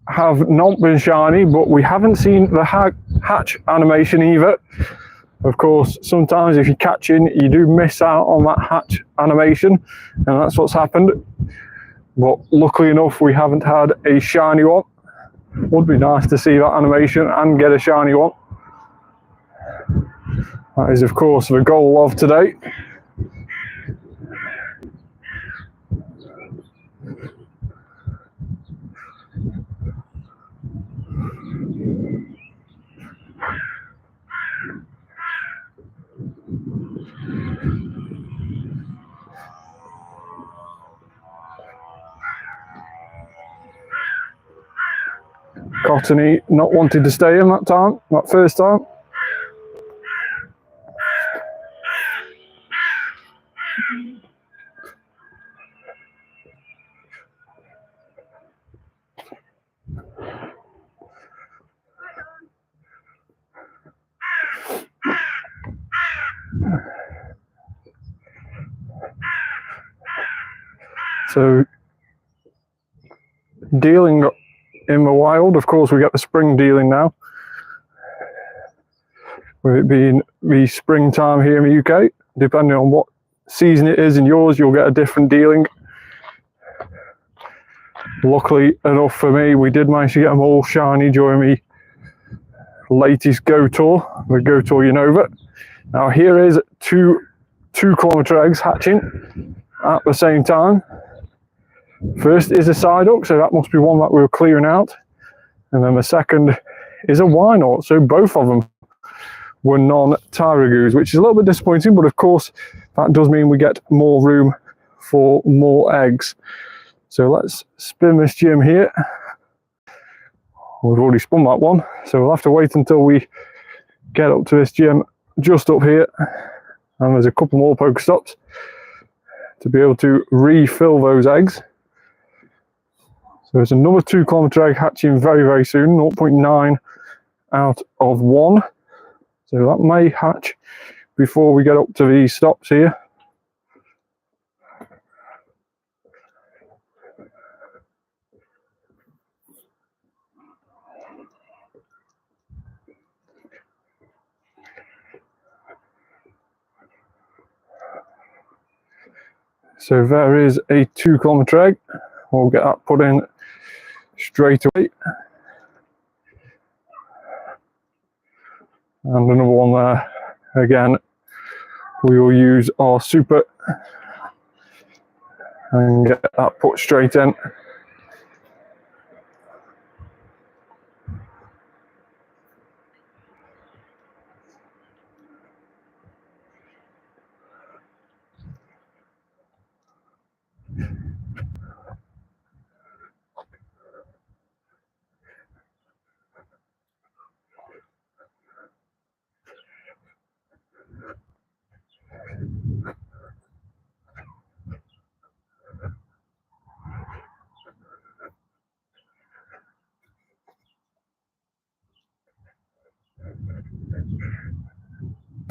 have not been shiny, but we haven't seen the hatch animation either. Of course, sometimes if you're catching, you do miss out on that hatch animation, and that's what's happened. But luckily enough, we haven't had a shiny one. Would be nice to see that animation and get a shiny one. That is, of course, the goal of today. Cottony not wanting to stay in that first time. So dealing in the wild, of course, we get the spring dealing now. With it being the springtime here in the UK, depending on what season it is in yours, you'll get a different dealing. Luckily enough for me, we did manage to get them all shiny during the latest Go Tour, the Go Tour Unova. Now here is two 2-kilometre eggs hatching at the same time. First is a Psyduck, so that must be one that we were clearing out. And then the second is a Wynaut, so both of them were non-Tyrogues, which is a little bit disappointing, but of course that does mean we get more room for more eggs. So let's spin this gym here. We've already spun that one, so we'll have to wait until we get up to this gym just up here. And there's a couple more Pokestops to be able to refill those eggs. So there's another 2-kilometre egg hatching very, very soon, 0.9 out of 1. So that may hatch before we get up to these stops here. So there is a 2-kilometre egg. We'll get that put in straight away. And another one there. Again, we will use our super and get that put straight in.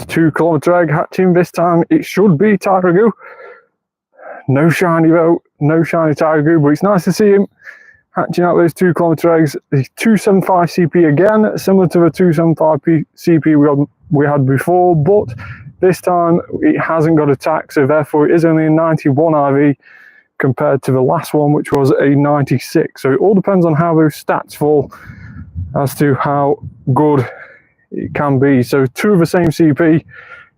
Two-kilometre egg hatching this time. It should be Tyrogue. No shiny though, no shiny Tyrogue, but it's nice to see him hatching out those 2-kilometre eggs. The 275 CP again, similar to the 275 CP we had before, but this time it hasn't got attack, so therefore it is only a 91 IV compared to the last one, which was a 96. So it all depends on how those stats fall as to how good it can be. So two of the same CP,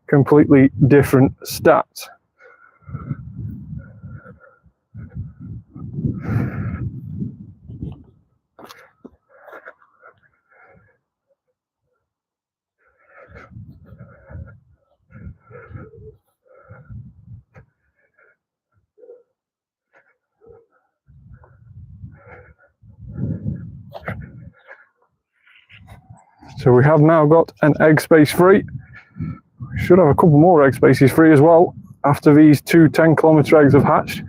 completely different stats. So we have now got an egg space free. We should have a couple more egg spaces free as well after these two 10-kilometer eggs have hatched.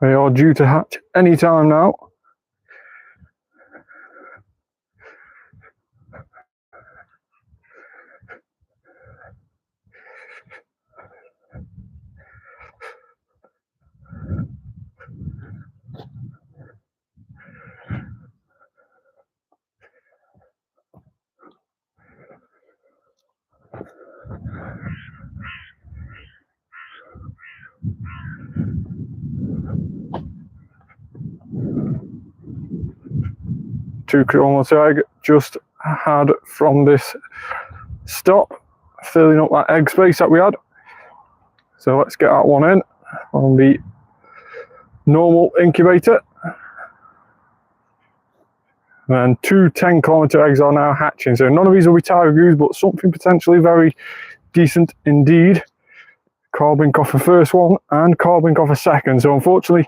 They are due to hatch any time now. Two-kilometer egg just had from this stop, filling up that egg space that we had. So let's get that one in on the normal incubator. And two 10-kilometer eggs are now hatching. So none of these will be Tyrogues, but something potentially very decent indeed. Carbink off the first one and Carbink off a second. So unfortunately,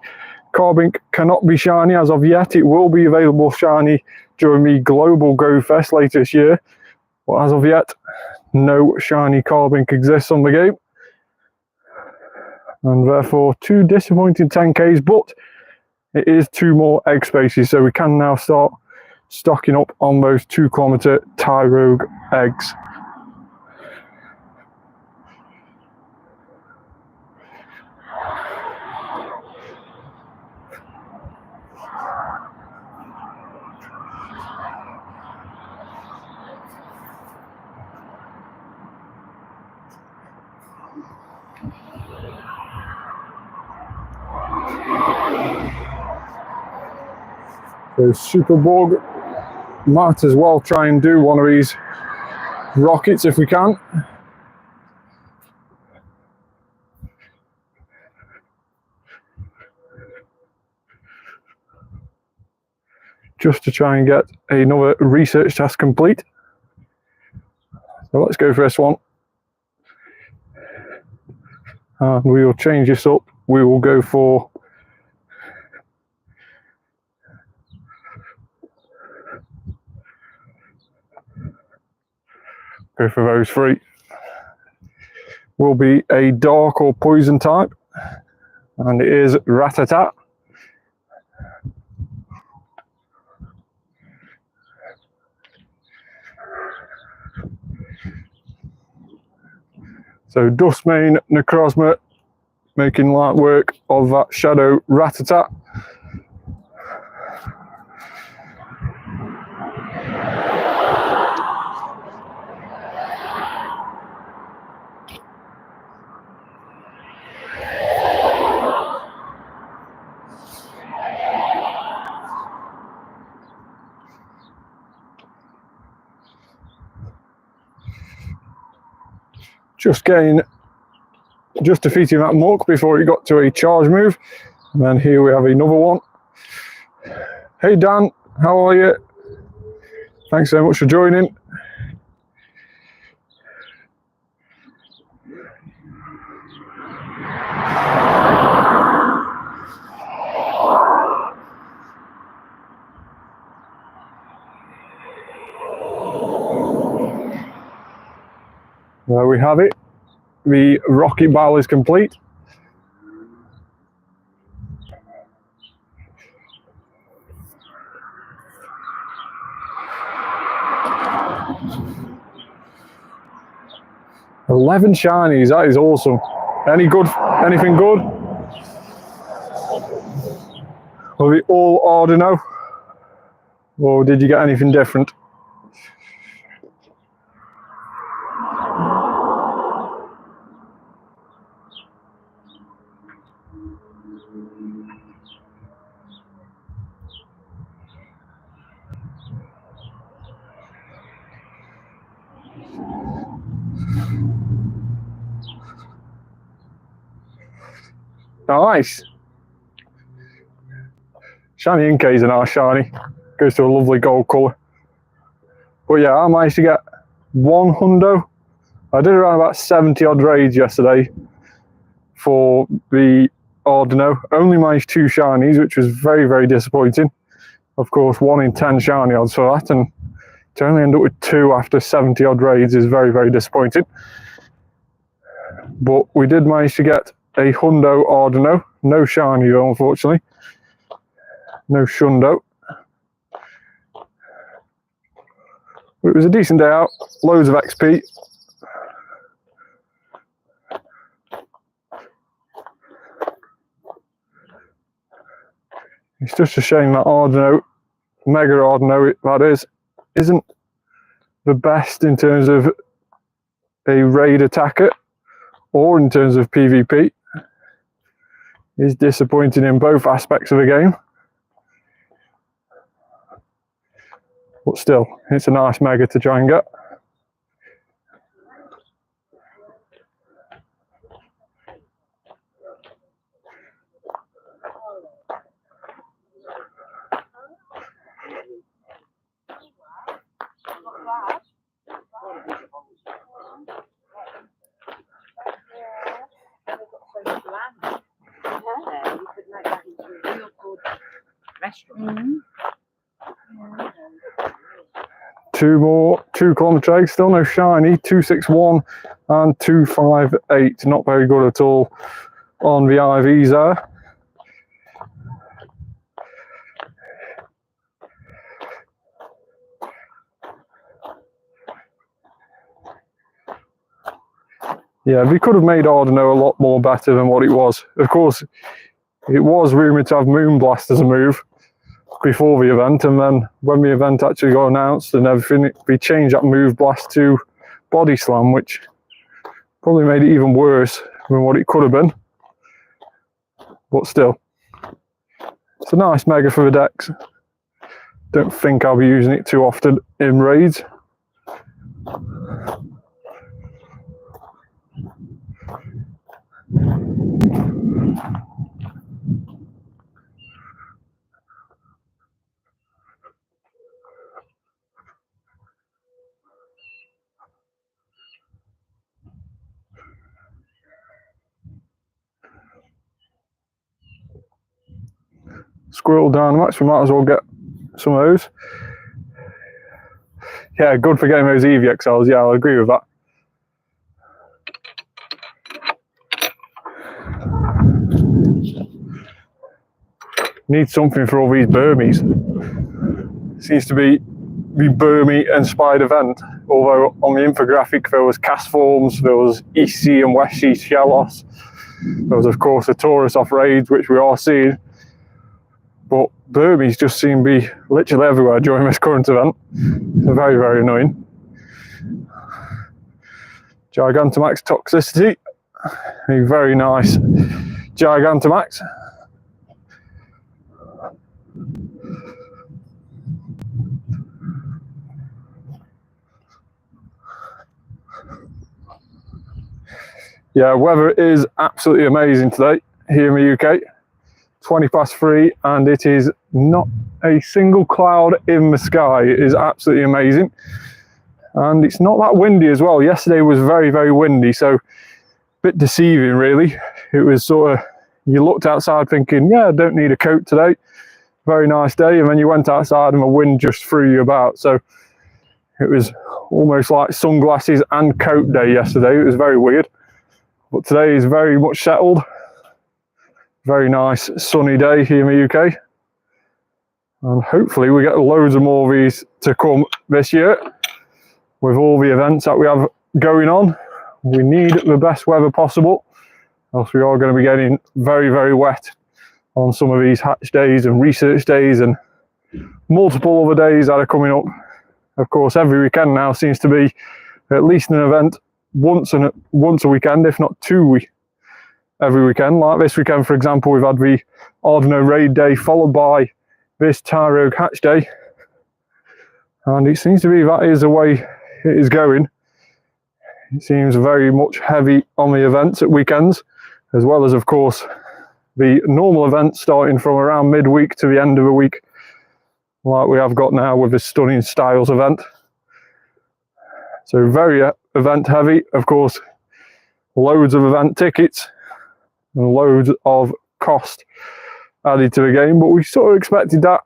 Carbink cannot be shiny as of yet. It will be available shiny during the Global Go Fest later this year. But as of yet, no shiny Carbink exists on the game. And therefore, two disappointing 10Ks, but it is two more egg spaces. So we can now start stocking up on those 2-kilometer Tyrogue eggs. So Superbug might as well try and do one of these rockets if we can. Just to try and get another research task complete. So let's go for this one. And we will change this up. We will go for those three. Will be a dark or poison type, and it is Rattata. So Dustmane, Necrozma, making light work of that Shadow Rattata. Just defeating that Muck before he got to a charge move. And then here we have another one. Hey Dan, how are you? Thanks so much for joining. There we have it. The rocket ball is complete. $11 shinies, that is awesome. Anything good? Were they all Ordino? Or did you get anything different? Nice. Shiny Inkay is a nice shiny. Goes to a lovely gold colour. But yeah, I managed to get one hundo. I did around about 70 odd raids yesterday for the Ordino. Only managed two shinies, which was very, very disappointing. of course 1 in 10 shiny odds for that, and to only end up with 2 after 70 odd raids is very, very disappointing. But we did manage to get a Hundo Ardeno, no shiny though, unfortunately. No Shundo. It was a decent day out, loads of XP. It's just a shame that Ardeno, Mega Ardeno that is, isn't the best in terms of a raid attacker or in terms of PvP. Is disappointing in both aspects of the game. But still, it's a nice Mega to try and get. Two kilometre eggs, still no shiny, 261 and 258. Not very good at all on the IVs there. Yeah, we could have made Ardeno a lot more better than what it was. Of course, it was rumoured to have Moonblast as a move before the event, and then when the event actually got announced and everything, we changed that Moonblast to Body Slam, which probably made it even worse than what it could have been. But still, it's a nice Mega for the decks. Don't think I'll be using it too often in raids. Squirrel Dynamax, we might as well get some of those. Yeah, good for getting those EVXLs, yeah, I'll agree with that. Need something for all these Burmies. Seems to be the Burmy and Spider Vent, although on the infographic there was Castforms, there was East Sea and West Sea Shellos, there was of course the Tauros Raids, which we are seeing. But Burmies just seem to be literally everywhere during this current event. They're very, very annoying. Gigantamax Toxicity. A very nice Gigantamax. Yeah, weather is absolutely amazing today here in the UK. 3:20 and it is not a single cloud in the sky. It is absolutely amazing, and it's not that windy as well. Yesterday was very, very windy, so a bit deceiving really. It was sort of, you looked outside thinking, yeah, I don't need a coat today, very nice day, and then you went outside and the wind just threw you about. So it was almost like sunglasses and coat day yesterday. It was very weird, but today is very much settled. Very nice sunny day here in the UK, and hopefully we get loads of more of these to come this year. With all the events that we have going on, we need the best weather possible, else we are going to be getting very, very wet on some of these hatch days and research days and multiple other days that are coming up. Of course, every weekend now seems to be at least an event once a weekend, if not two every weekend. Like this weekend, for example, we've had the Ardeno Raid Day followed by this Tyrogue Hatch Day, and it seems to be that is the way it is going. It seems very much heavy on the events at weekends, as well as of course the normal events starting from around midweek to the end of the week, like we have got now with the Stunning Styles event. So very event heavy, of course, loads of event tickets and loads of cost added to the game, but we sort of expected that.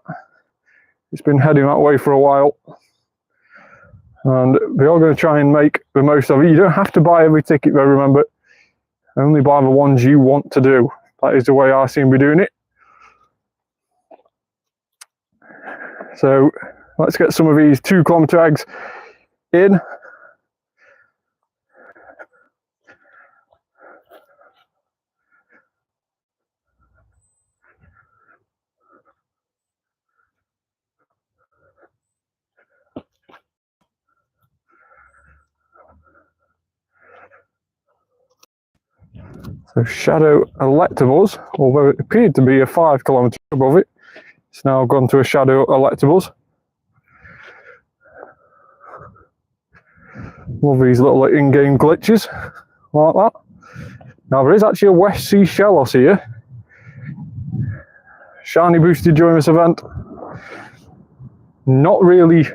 It's been heading that way for a while. And we are going to try and make the most of it. You don't have to buy every ticket though, remember. Only buy the ones you want to do. That is the way I seem to be doing it. So let's get some of these 2 kilometre eggs in. So Shadow Electables, although it appeared to be a 5 kilometre above it, it's now gone to a Shadow Electables. Love these little in-game glitches, like that. Now there is actually a West Sea Shellos here. Shiny boosted during this event. Not really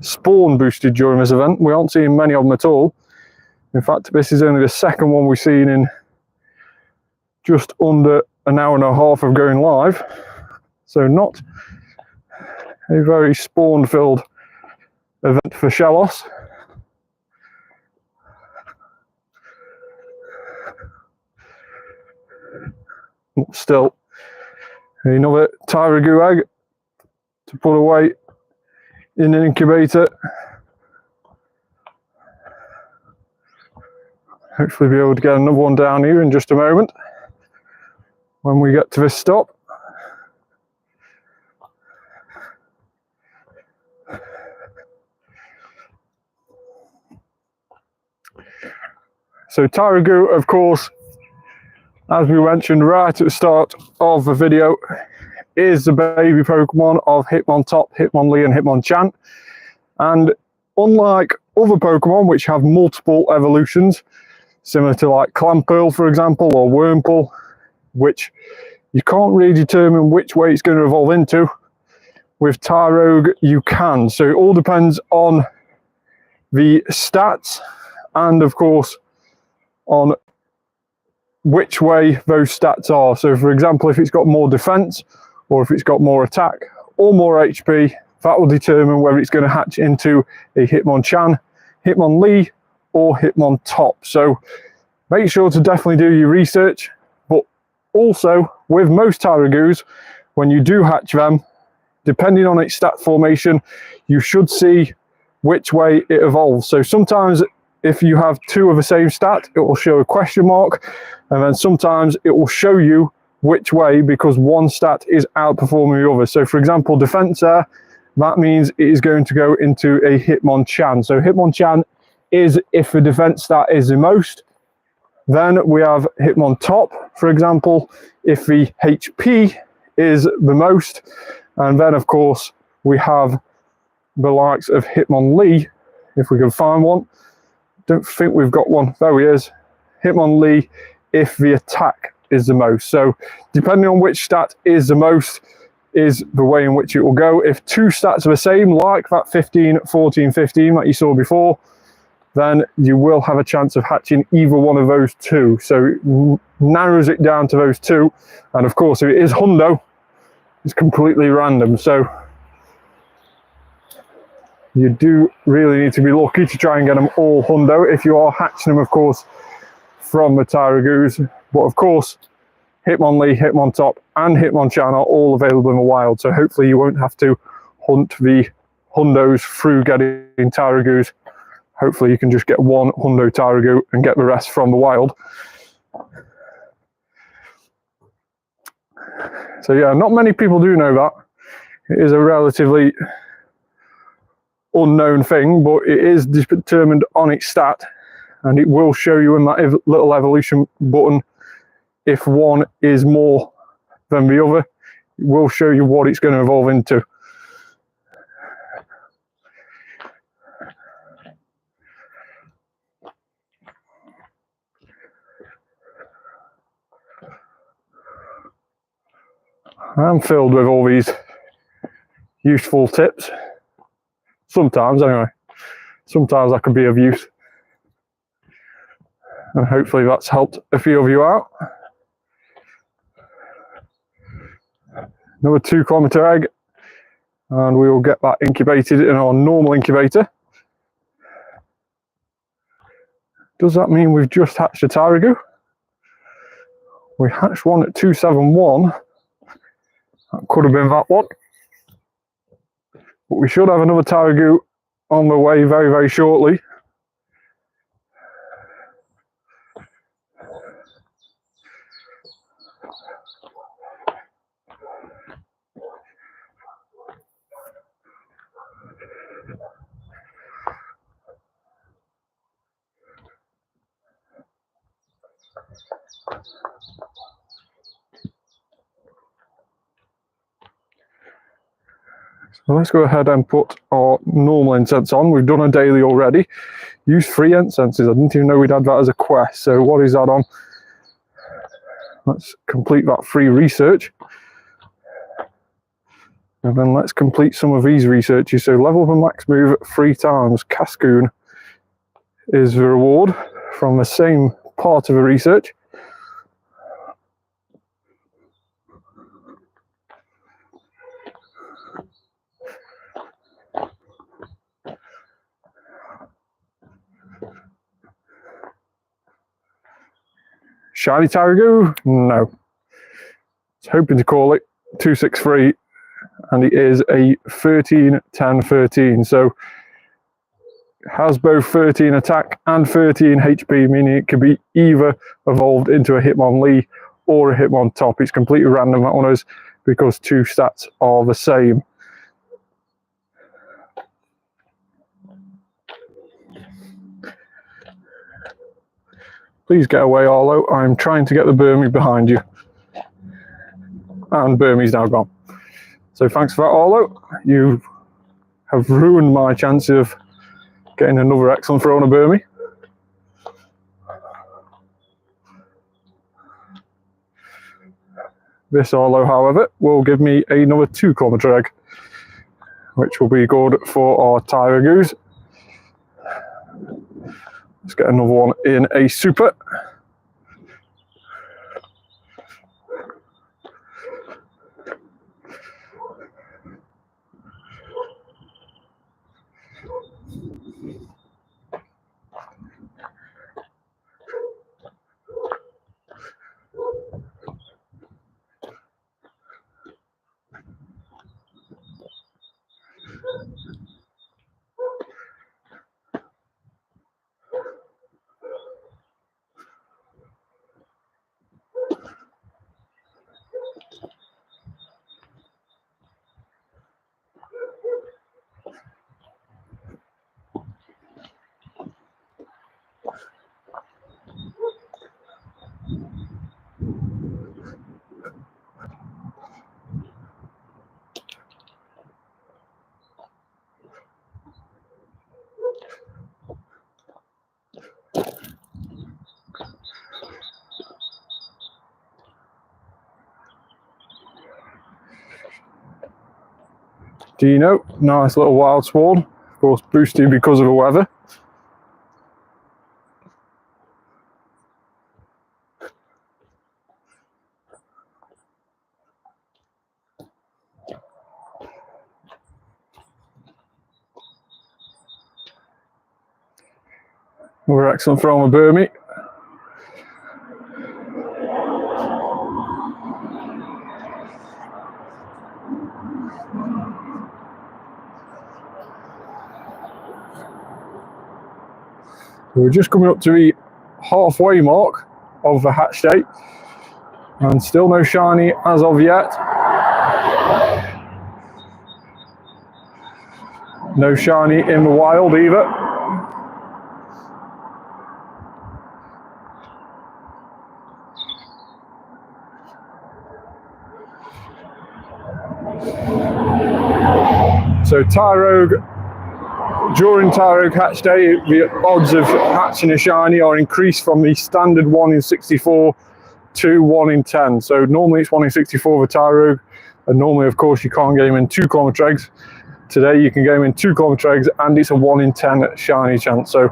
spawn boosted during this event. We aren't seeing many of them at all. In fact, this is only the second one we've seen in just under an hour and a half of going live. So not a very spawn-filled event for Shellos. Still, another Tyrogue egg to put away in an incubator. Hopefully be able to get another one down here in just a moment when we get to this stop. So Tyrogue, of course, as we mentioned right at the start of the video, is the baby Pokemon of Hitmontop, Hitmonlee and Hitmonchan. And unlike other Pokemon which have multiple evolutions, similar to like Clamperl for example, or Wurmple, which you can't really determine which way it's going to evolve into, with Tyrogue you can. So it all depends on the stats and of course on which way those stats are. So for example, if it's got more defense, or if it's got more attack or more HP, that will determine whether it's going to hatch into a Hitmonchan, Hitmonlee or Hitmontop. So make sure to definitely do your research. But also with most Tyrogues, when you do hatch them, depending on its stat formation, you should see which way it evolves. So sometimes if you have 2 of the same stat, it will show a question mark, and then sometimes it will show you which way because one stat is outperforming the other. So for example, defense there, that means it is going to go into a Hitmonchan. So Hitmonchan is if the defense stat is the most. Then we have Hitmontop, for example, if the HP is the most. And then of course we have the likes of Hitmonlee, if we can find one. Don't think we've got one. There he is. Hitmonlee if the attack is the most. So depending on which stat is the most is the way in which it will go. If 2 stats are the same, like that 15, 14, 15 that you saw before, then you will have a chance of hatching either one of those 2. So it narrows it down to those 2. And of course, if it is Hundo, it's completely random. So you do really need to be lucky to try and get them all Hundo if you are hatching them, of course, from the Tyrogues. But of course, Hitmonlee, Hitmontop and Hitmonchan are all available in the wild. So hopefully you won't have to hunt the Hundos through getting Tyrogues. Hopefully you can just get one Hundo Tyrogue and get the rest from the wild. So yeah, not many people do know that. It is a relatively unknown thing, but it is determined on its stat, and it will show you in that little evolution button if one is more than the other. It will show you what it's going to evolve into. I'm filled with all these useful tips. Sometimes, anyway. Sometimes I can be of use. And hopefully that's helped a few of you out. Another 2 kilometre egg and we will get that incubated in our normal incubator. Does that mean we've just hatched a Tyrogue? We hatched one at 271. That could have been that one. But we should have another Tyrogue on the way very, very shortly. So let's go ahead and put our normal incense on. We've done a daily already. Use 3 incenses. I didn't even know we'd had that as a quest. So what is that on? Let's complete that free research. And then let's complete some of these researches. So level up a max move 3 times. Cascoon is the reward from the same part of the research. Shiny Tyrogue? No. I was hoping to call it 263, and it is a 13, 10, 13. So it has both 13 attack and 13 HP, meaning it could be either evolved into a Hitmonlee or a Hitmontop. It's completely random, that one is, because 2 stats are the same. Please get away, Arlo. I'm trying to get the Burmy behind you. And Burmy's now gone. So thanks for that, Arlo. You have ruined my chance of getting another excellent throw on a Burmy. This Arlo, however, will give me another 2 Kilometre Egg, which will be good for our Tyrogues. Let's get another one in a super. Dino, nice little wild spawn, of course boosted because of the weather. Another excellent throw on a Burmy. We're just coming up to the halfway mark of the hatch day, and still no shiny as of yet. No shiny in the wild either. So Tyrogue, during Tyrogue hatch day, the odds of hatching a shiny are increased from the standard 1 in 64 to 1 in 10. So normally it's 1 in 64 for Tyrogue, and normally of course you can't get him in 2 Kilometre Eggs. Today you can get him in 2 Kilometre Eggs, and it's a 1 in 10 shiny chance. So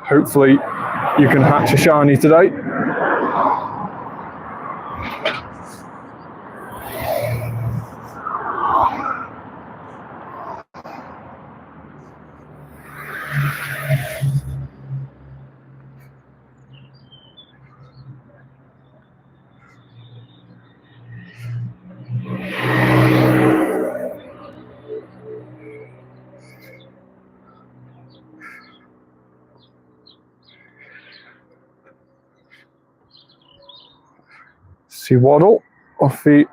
hopefully you can hatch a shiny today. See Waddle off the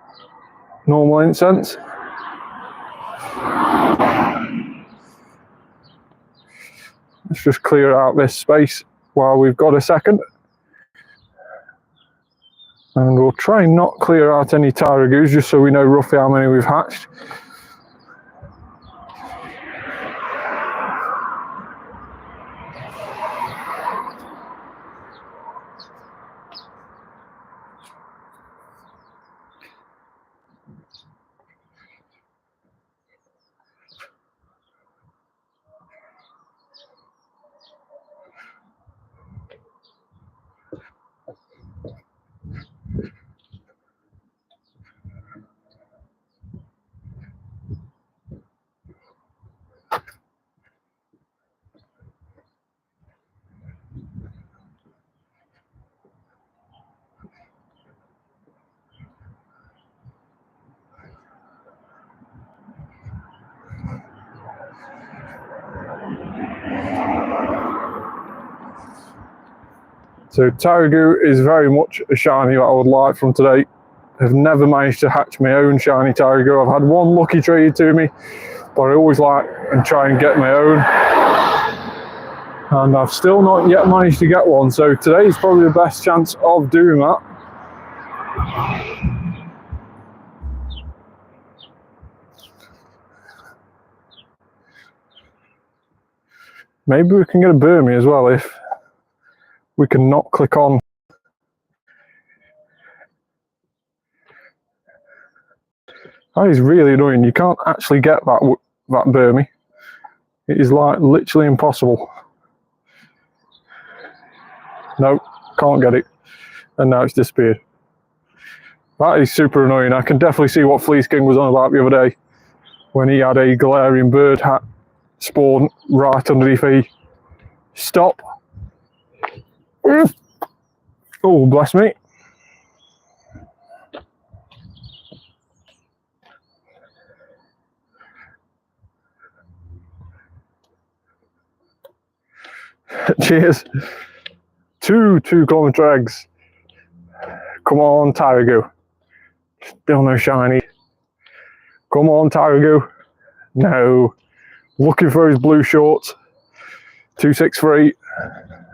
normal incense. Let's just clear out this space while we've got a second. And we'll try and not clear out any Tyrogues just so we know roughly how many we've hatched. So Tyrogue is very much a shiny that I would like from today. I've never managed to hatch my own shiny Tyrogue. I've had one lucky trade to me, but I always like and try and get my own. And I've still not yet managed to get one, so today is probably the best chance of doing that. Maybe we can get a Burmy as well if we can not click on. That is really annoying. You can't actually get that Burmy. It is like literally impossible. No, can't get it. And now it's disappeared. That is super annoying. I can definitely see what Fleece King was on about the other day when he had a Galarian bird hat spawn right underneath a stop. Oh, bless me. Cheers. Two kilometer eggs. Come on, Tyrogue. Still no shiny. Come on, Tyrogue. No. Looking for his blue shorts. 263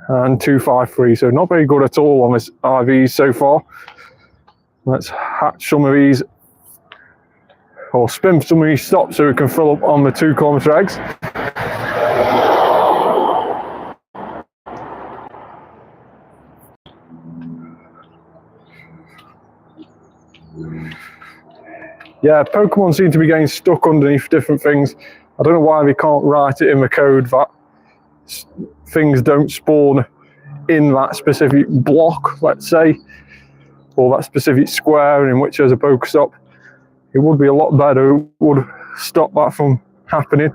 and 253. So not very good at all on this IVs so far. Let's hatch some of these, or spin some of these stops so we can fill up on the 2 kilometer eggs. Yeah, Pokemon seem to be getting stuck underneath different things. I don't know why they can't write it in the code that things don't spawn in that specific block, let's say, or that specific square in which there's a Pokestop. It would be a lot better. It would stop that from happening.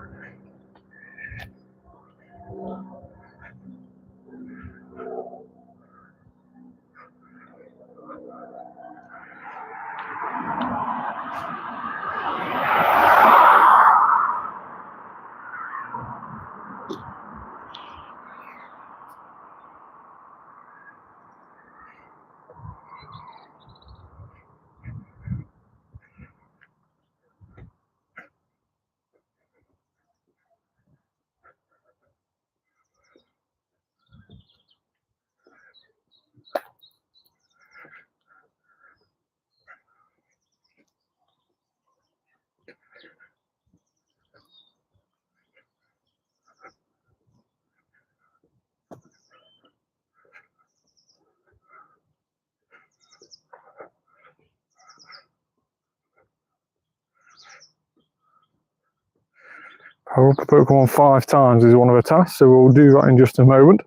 Power up a Pokemon 5 times is one of the tasks, so we'll do that in just a moment.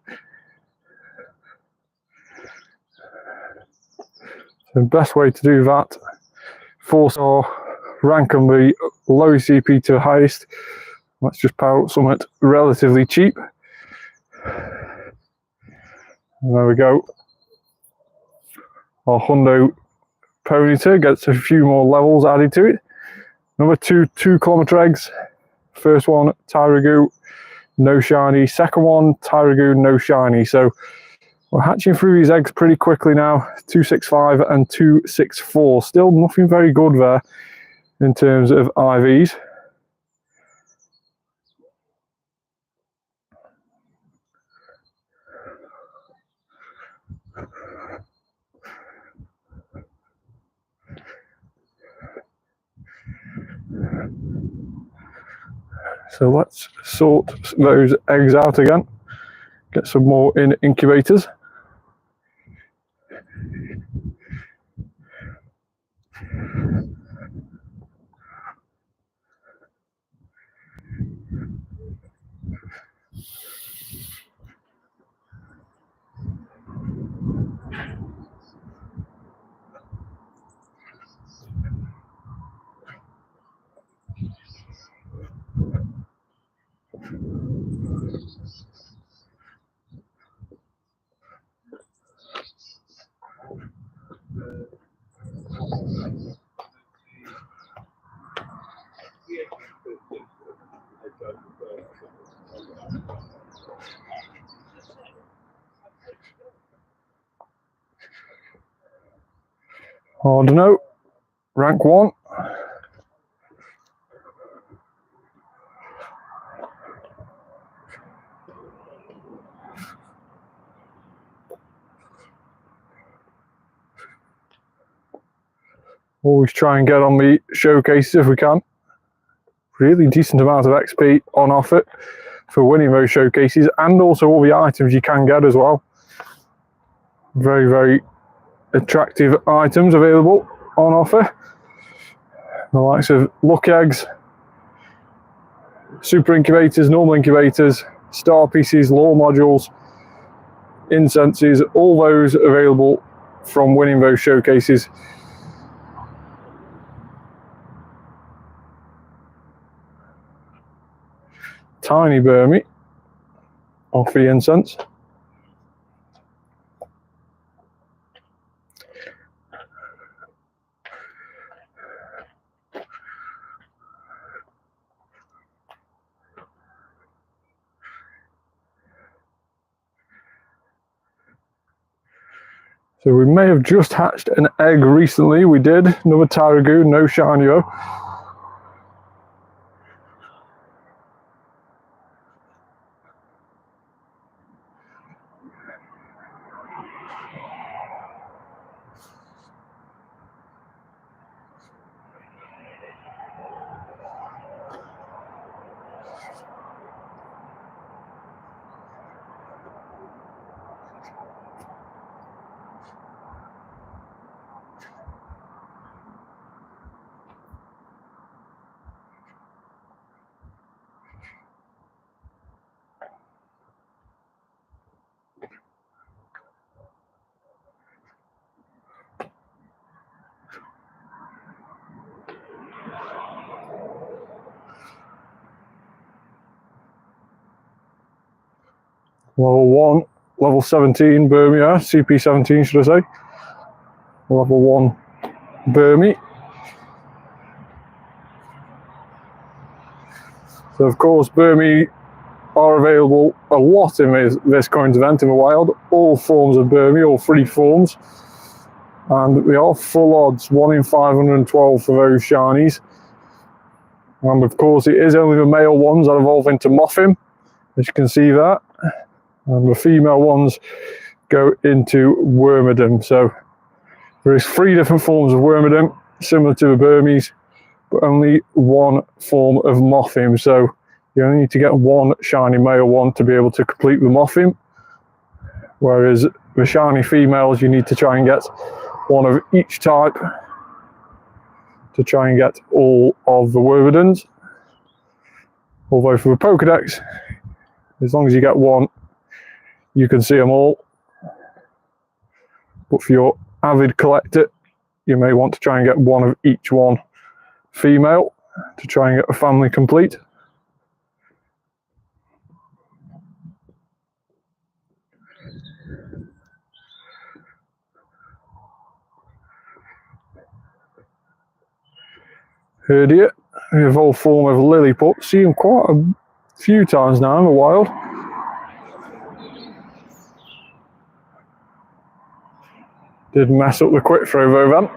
So the best way to do that, force our rank on the lowest CP to the highest. Let's just power up something relatively cheap. And there we go. Our Hundo Ponyta gets a few more levels added to it. Another 2 kilometer eggs. First one, Tyrogue, no shiny. Second one, Tyrogue, no shiny. So We're hatching through these eggs pretty quickly now, 265 and 264. Still nothing very good there in terms of IVs. So let's sort those eggs out again. Get some more in incubators. I don't know, rank 1. Always try and get on the showcases if we can. Really decent amount of XP on offer for winning those showcases, and also all the items you can get as well. Very, very attractive items available on offer. The likes of luck eggs, super incubators, normal incubators, star pieces, lore modules, incenses, all those available from winning those showcases. Tiny Burmy off the incense. So we may have just hatched an egg recently. We did. Another Tyrogue, no shiny though. Level 1, level 17 Burmy, CP17 should I say. Level 1 Burmy. So of course Burmy are available a lot in this current event in the wild. All forms of Burmy, all 3 forms. And they are full odds, 1 in 512 for those shinies. And of course it is only the male ones that evolve into Mothim, as you can see that. And the female ones go into Wormadam. So there is 3 different forms of Wormadam, similar to the Burmese, but only 1 form of Mothim. So you only need to get 1 shiny male one to be able to complete the Mothim. Whereas the shiny females, you need to try and get 1 of each type to try and get all of the Wormadams. Although for the Pokedex, as long as you get 1, you can see them all. But for your avid collector, you may want to try and get 1 of each one female to try and get a family complete. Herdier, the evolved form of Lilliput. See him quite a few times now in the wild. Did mess up the quick throw though then.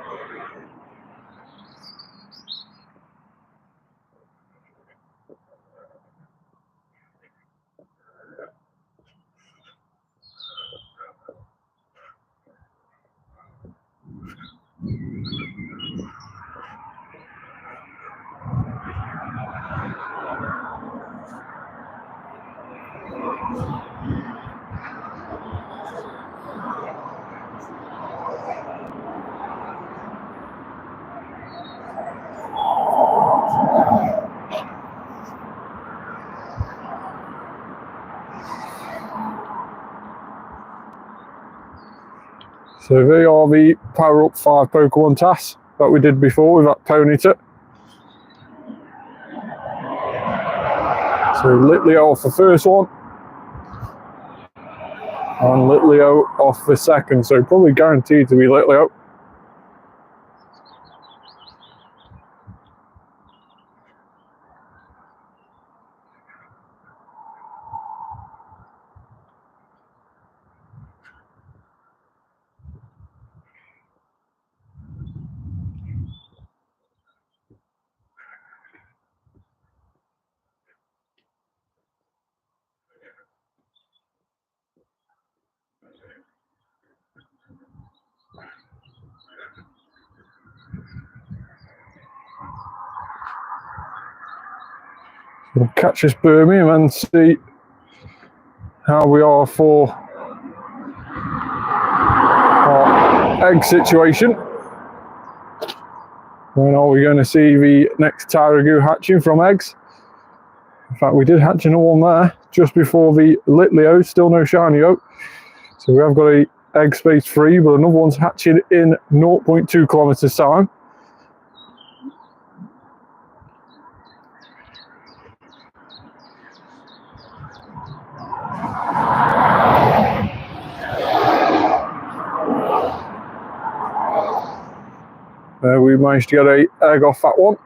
So they are the power up 5 Pokemon tasks that we did before with that Ponyta. So Litleo off the first one, and Litleo off the second, so probably guaranteed to be Litleo. We'll catch this Burmy and then see how we are for our egg situation. When are we going to see the next Tyrogue hatching from eggs? In fact, we did hatch another one there just before the Litleo, still no shiny oak. So we have got a egg space free, but another one's hatching in 0.2 kilometers time. We managed to get an egg off that one.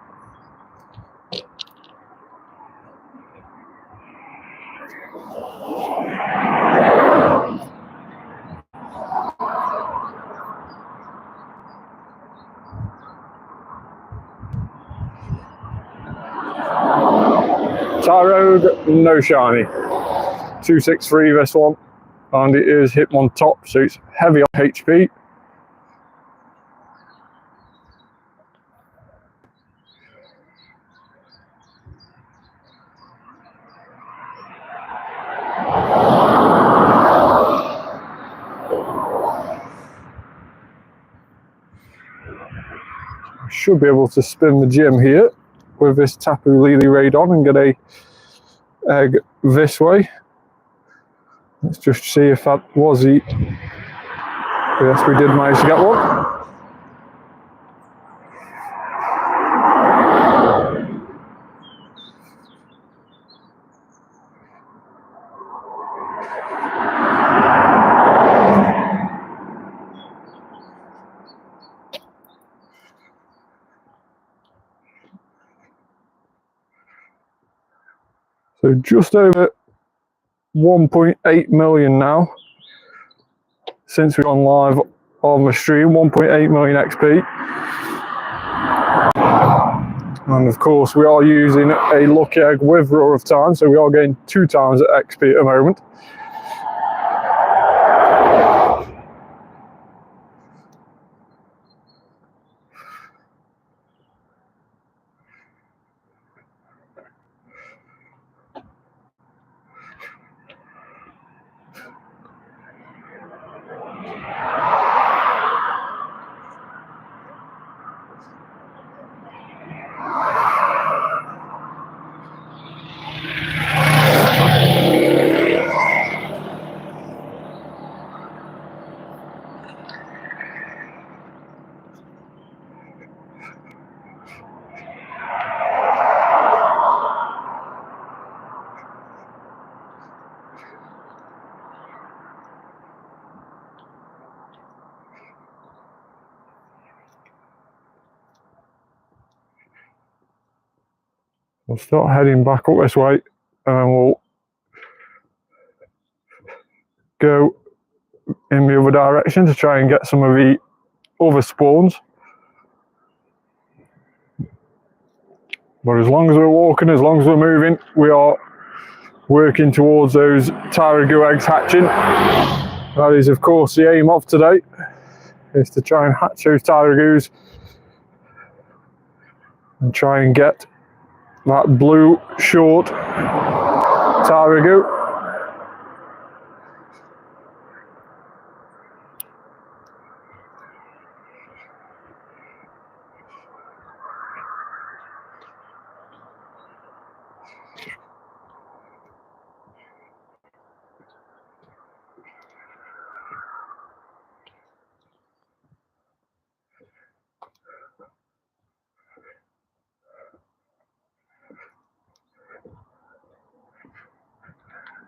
Tyrogue, no shiny. 263 this one, and it is Hitmon top, so it's heavy on HP. Should be able to spin the gym here with this Tapu Lele raid on and get a egg this way. Let's just see if that was the... Yes, we did manage to get one. So just over 1.8 million now since we've gone live on the stream, 1.8 million XP. And of course we are using a lucky egg with Roar of Time, so we are getting 2 times XP at the moment. We'll start heading back up this way and then we'll go in the other direction to try and get some of the other spawns. But as long as we're walking, as long as we're moving, we are working towards those Tyrogue eggs hatching. That is, of course, the aim of today, is to try and hatch those Tyrogues and try and get that blue short Tyrogue.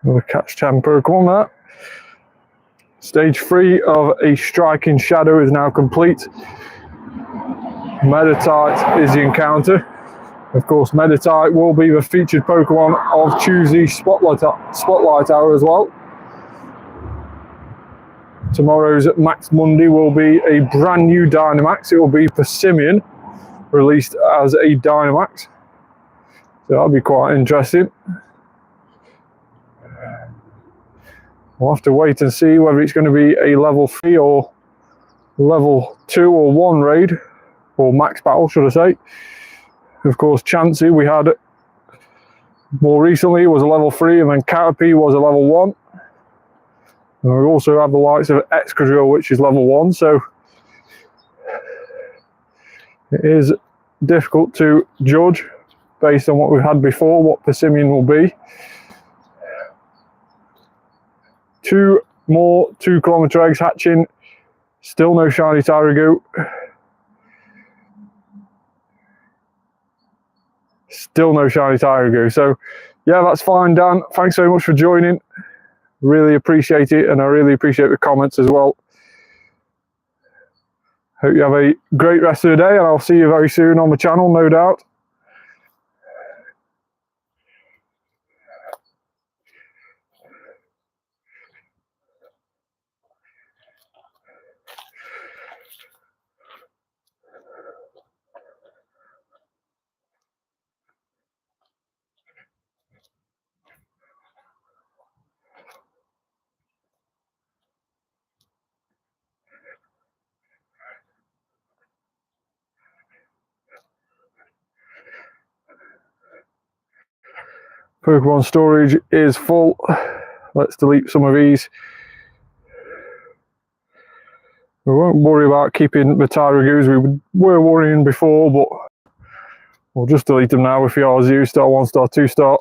Another catch 10 Pokemon there. Stage 3 of a striking shadow is now complete. Meditite is the encounter. Of course, Meditite will be the featured Pokemon of Tuesday's Spotlight Hour as well. Tomorrow's Max Monday will be a brand new Dynamax. It will be Persimmon, released as a Dynamax. So that'll be quite interesting. We'll have to wait and see whether it's going to be a level 3 or level 2 or 1 raid, or max battle, should I say. Of course, Chansey we had more recently was a level 3, and then Caterpie was a level 1. And we also have the likes of Excadrill, which is level 1, so it is difficult to judge based on what we've had before, what Persimmon will be. 2 more 2-kilometer eggs hatching. Still no Shiny Tyrogue. Still no Shiny Tyrogue. So, yeah, that's fine, Dan. Thanks very much for joining. Really appreciate it, and I really appreciate the comments as well. Hope you have a great rest of the day, and I'll see you very soon on the channel, no doubt. Pokemon storage is full. Let's delete some of these. We won't worry about keeping the Tyrogues. We were worrying before, but we'll just delete them now if you are 0-star, 1-star, 2-star.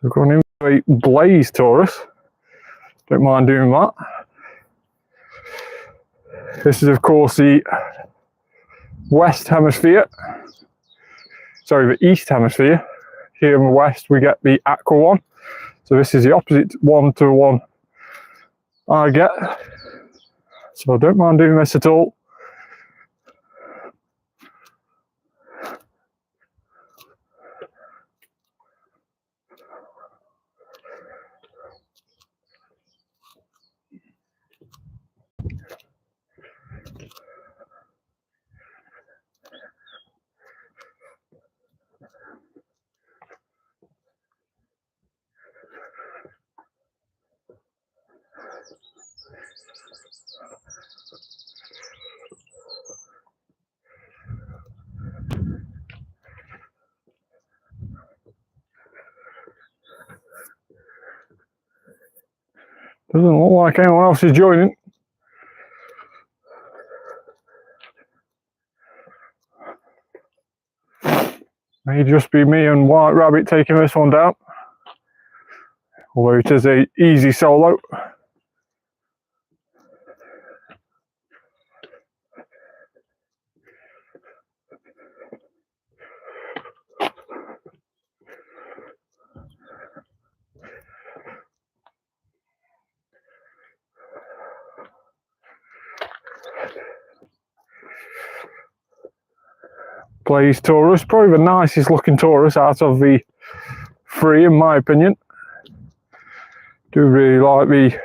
We're going into a Blaze Tauros. Don't mind doing that. This is, of course, the West Hemisphere. Sorry, the East Hemisphere. Here in the West, we get the Aqua one. So this is the opposite one to the one I get. So I don't mind doing this at all. Doesn't look like anyone else is joining. May just be me and White Rabbit taking this one down. Although it is a easy solo. Plays Tauros, probably the nicest looking Tauros out of the three in my opinion. Do really like the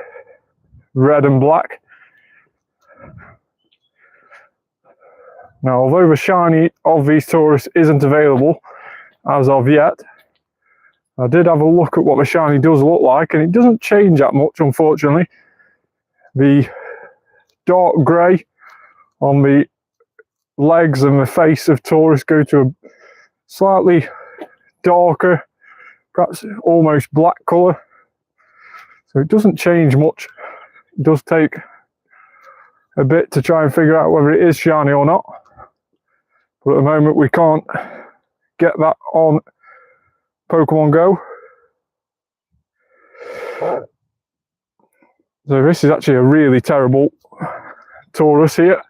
red and black. Now, although the shiny of these Tauros isn't available as of yet, I did have a look at what the shiny does look like, and it doesn't change that much, unfortunately. The dark grey on the legs and the face of Tauros go to a slightly darker, perhaps almost black colour. So it doesn't change much. It does take a bit to try and figure out whether it is shiny or not. But at the moment we can't get that on Pokemon Go. So this is actually a really terrible Tauros here.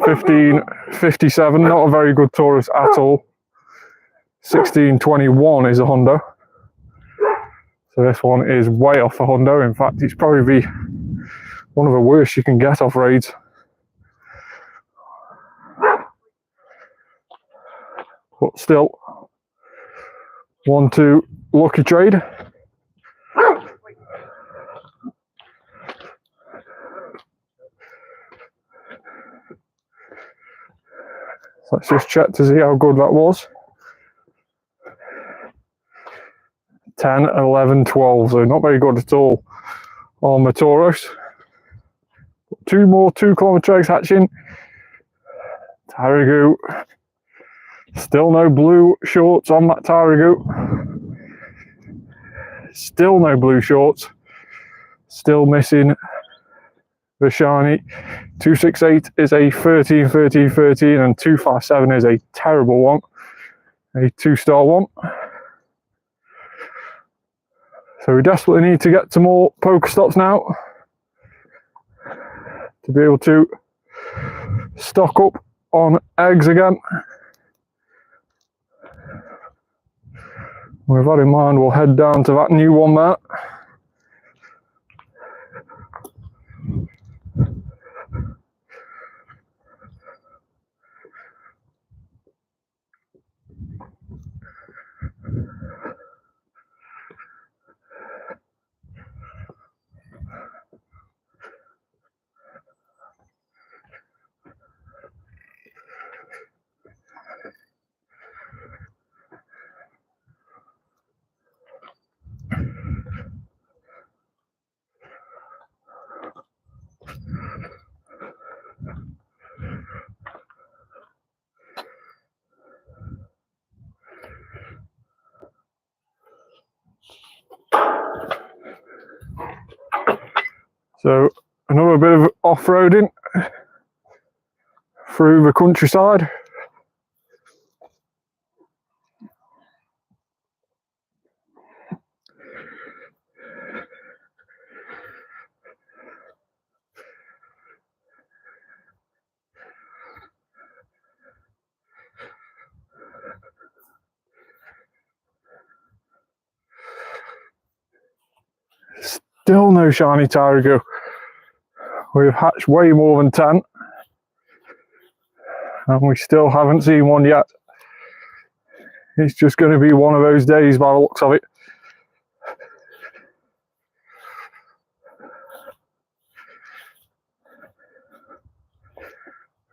1557, not a very good Tauros at all. 1621 is a hundo. So this one is way off a hundo. In fact, it's probably one of the worst you can get off raids. But still, 1-2 lucky trade. Let's just check to see how good that was. 10, 11, 12, so not very good at all on the Tauros. Two more 2 kilometre eggs hatching. Tyrogue. Still no blue shorts on that Tyrogue. Still no blue shorts. Still missing the shiny. 268 is a 13, 13, 13, and 257 is a terrible one. A 2-star one. So we desperately need to get to more Pokestops now to be able to stock up on eggs again. With that in mind, we'll head down to that new one there. So another bit of off-roading through the countryside. Still no shiny Tyrogue. We've hatched way more than 10. And we still haven't seen one yet. It's just going to be one of those days by the looks of it.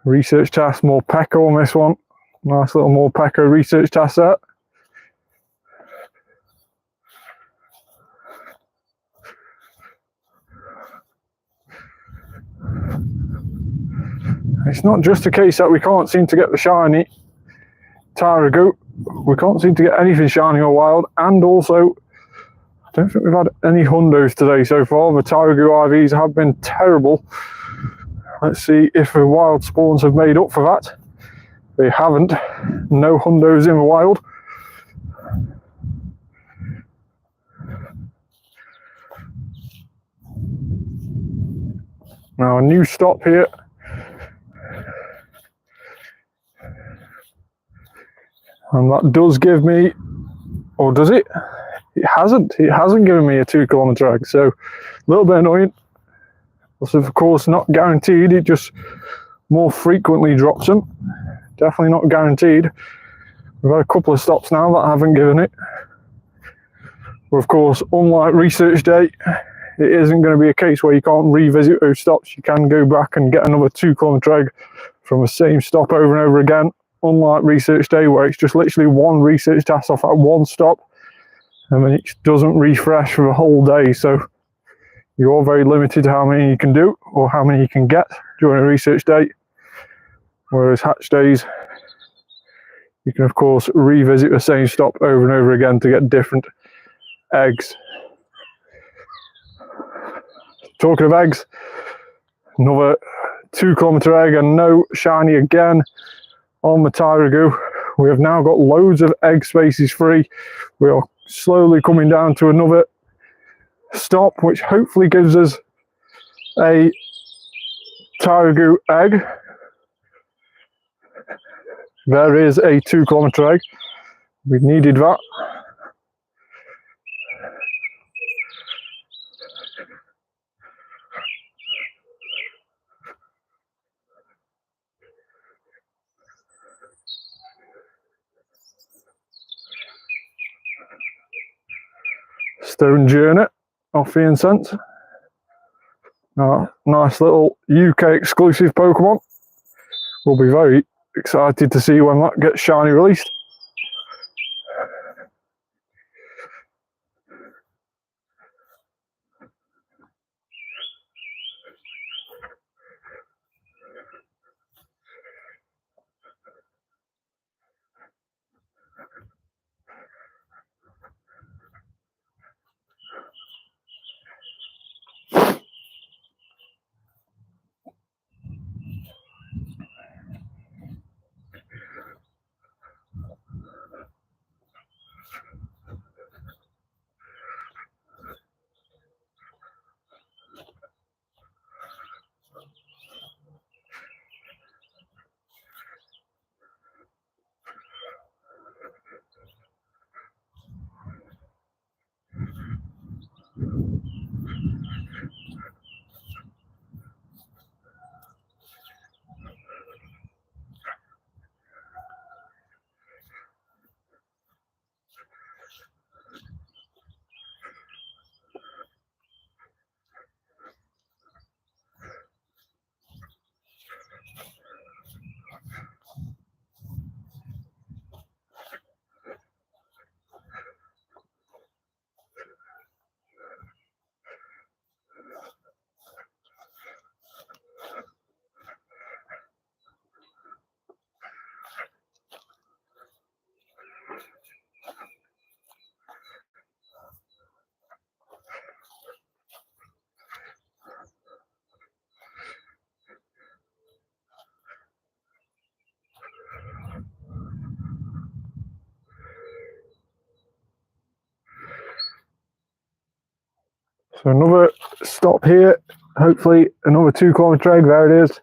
Research task, more Pekka on this one. Nice little more Pekka research task set. It's not just a case that we can't seem to get the shiny Tyrogue. We can't seem to get anything shiny or wild, and also I don't think we've had any hundos today so far. The Tyrogue IVs have been terrible. Let's see if the wild spawns have made up for that. They haven't. No hundos in the wild. Now a new stop here. And that does give me, or does it? It hasn't given me a 2 kilometre egg, so a little bit annoying. Also, of course, not guaranteed, it just more frequently drops them. Definitely not guaranteed. We've had a couple of stops now that haven't given it. But of course, unlike research day, it isn't going to be a case where you can't revisit those stops. You can go back and get another 2 kilometre egg from the same stop over and over again. Unlike research day, where it's just literally one research task off at one stop, and then it doesn't refresh for the whole day. So you are very limited to how many you can do or how many you can get during a research day. Whereas hatch days, you can of course revisit the same stop over and over again to get different eggs. Talking of eggs, another 2 kilometre egg and no shiny again on the Tyrogue. We have now got loads of egg spaces free. We are slowly coming down to another stop, which hopefully gives us a Tyrogue egg. There is a 2 kilometre egg. We needed that. Stone Journey off the incense. Nice little UK exclusive Pokemon. We'll be very excited to see when that gets shiny released. So another stop here, hopefully another 2 kilometre egg, there it is.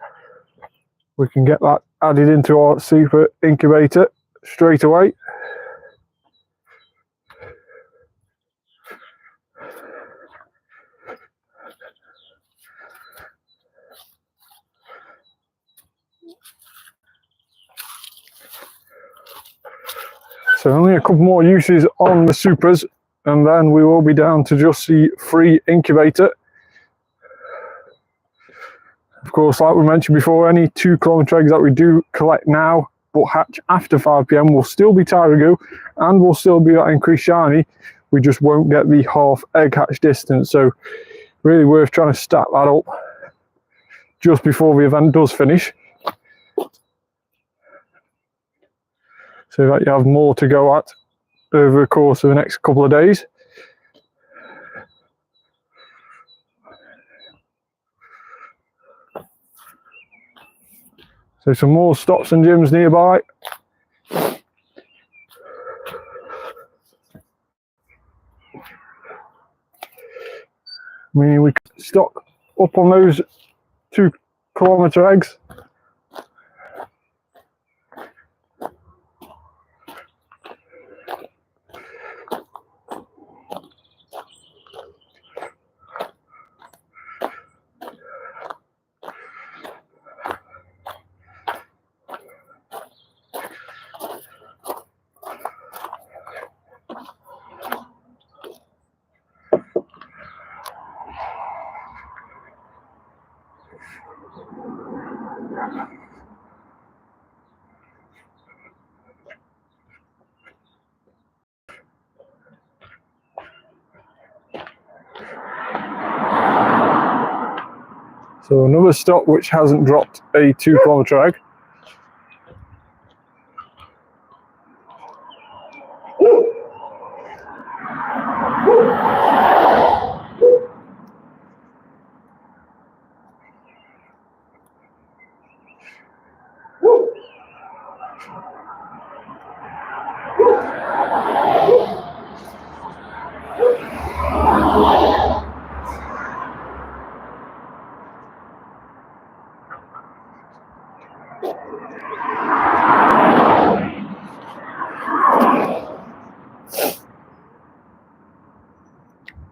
We can get that added into our super incubator straight away. So only a couple more uses on the supers, and then we will be down to just the free incubator. Of course, like we mentioned before, any 2 kilometre eggs that we do collect now but hatch after 5 PM will still be Tyrogue and will still be that increased shiny. We just won't get the half egg hatch distance. So really worth trying to stack that up just before the event does finish, so that you have more to go at over the course of the next couple of days. So some more stops and gyms nearby. I mean, we could stock up on those 2 kilometre eggs. So another stop which hasn't dropped a 2 kilometre egg.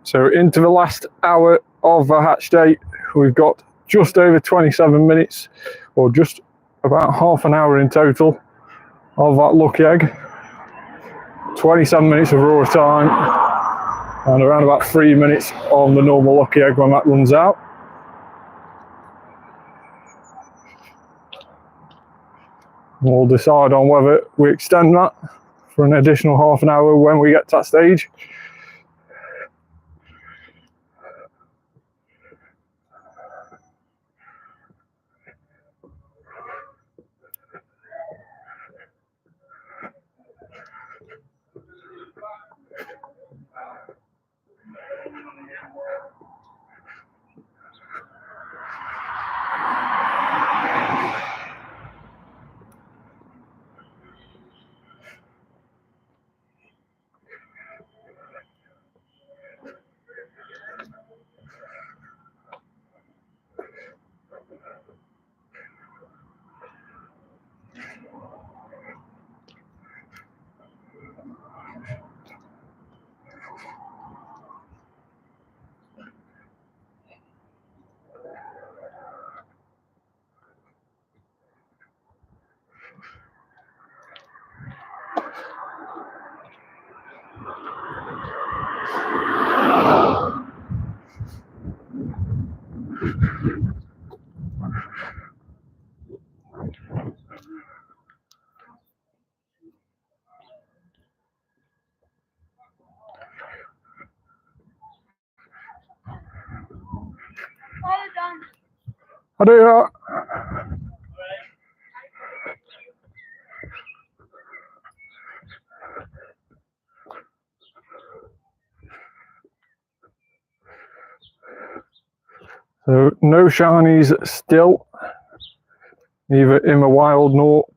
So into the last hour of the hatch day, we've got just over 27 minutes, or just about half an hour in total of that lucky egg. 27 minutes of raw time, and around about 3 minutes on the normal lucky egg when that runs out. We'll decide on whether we extend that for an additional half an hour when we get to that stage. I do that. So no shinies still, neither in the wild nor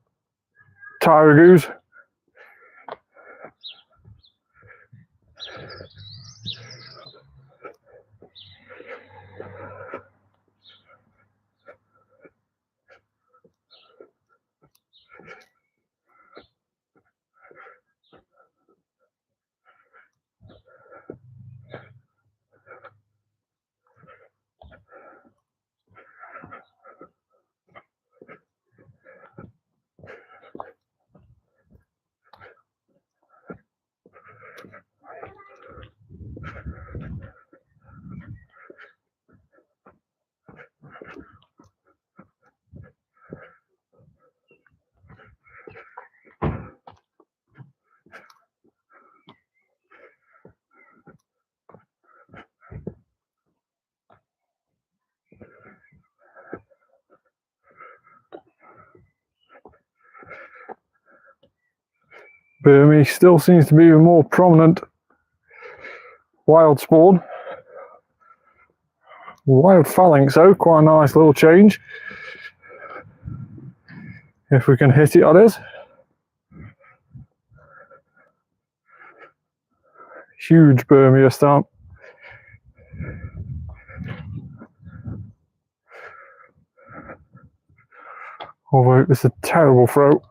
Tyrogues. Burmese still seems to be the more prominent wild spawn. Wild phalanx though, quite a nice little change. If we can hit it, that is. Huge Burmia stamp. Although it's a terrible throw.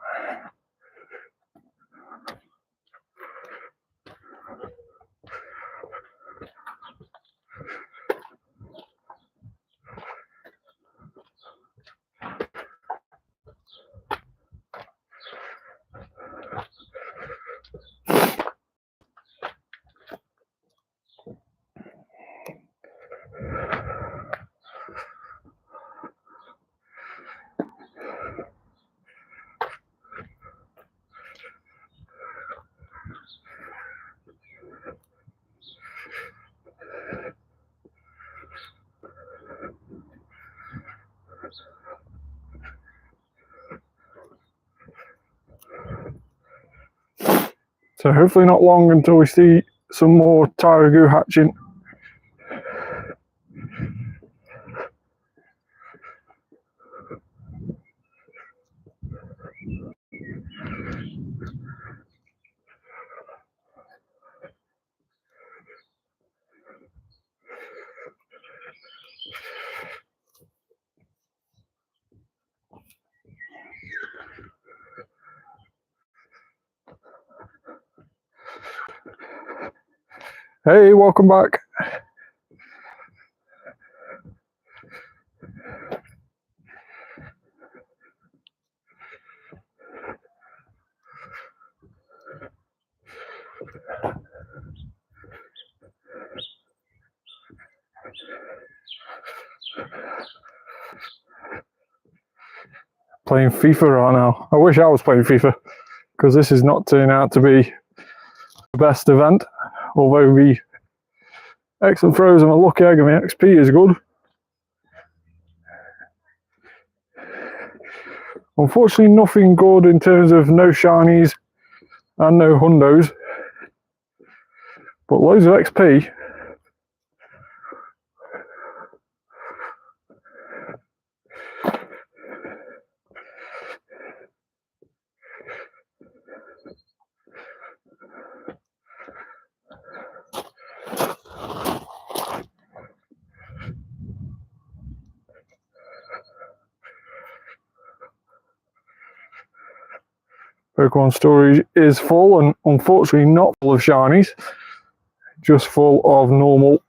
So hopefully not long until we see some more Tyrogue hatching. Hey, welcome back. Playing FIFA right now. I wish I was playing FIFA, because this is not turning out to be the best event. Although the excellent throws and a lucky egg and the XP is good. Unfortunately, nothing good in terms of no shinies and no hundos, but loads of XP. Pokemon storage is full, and unfortunately not full of shinies, just full of normal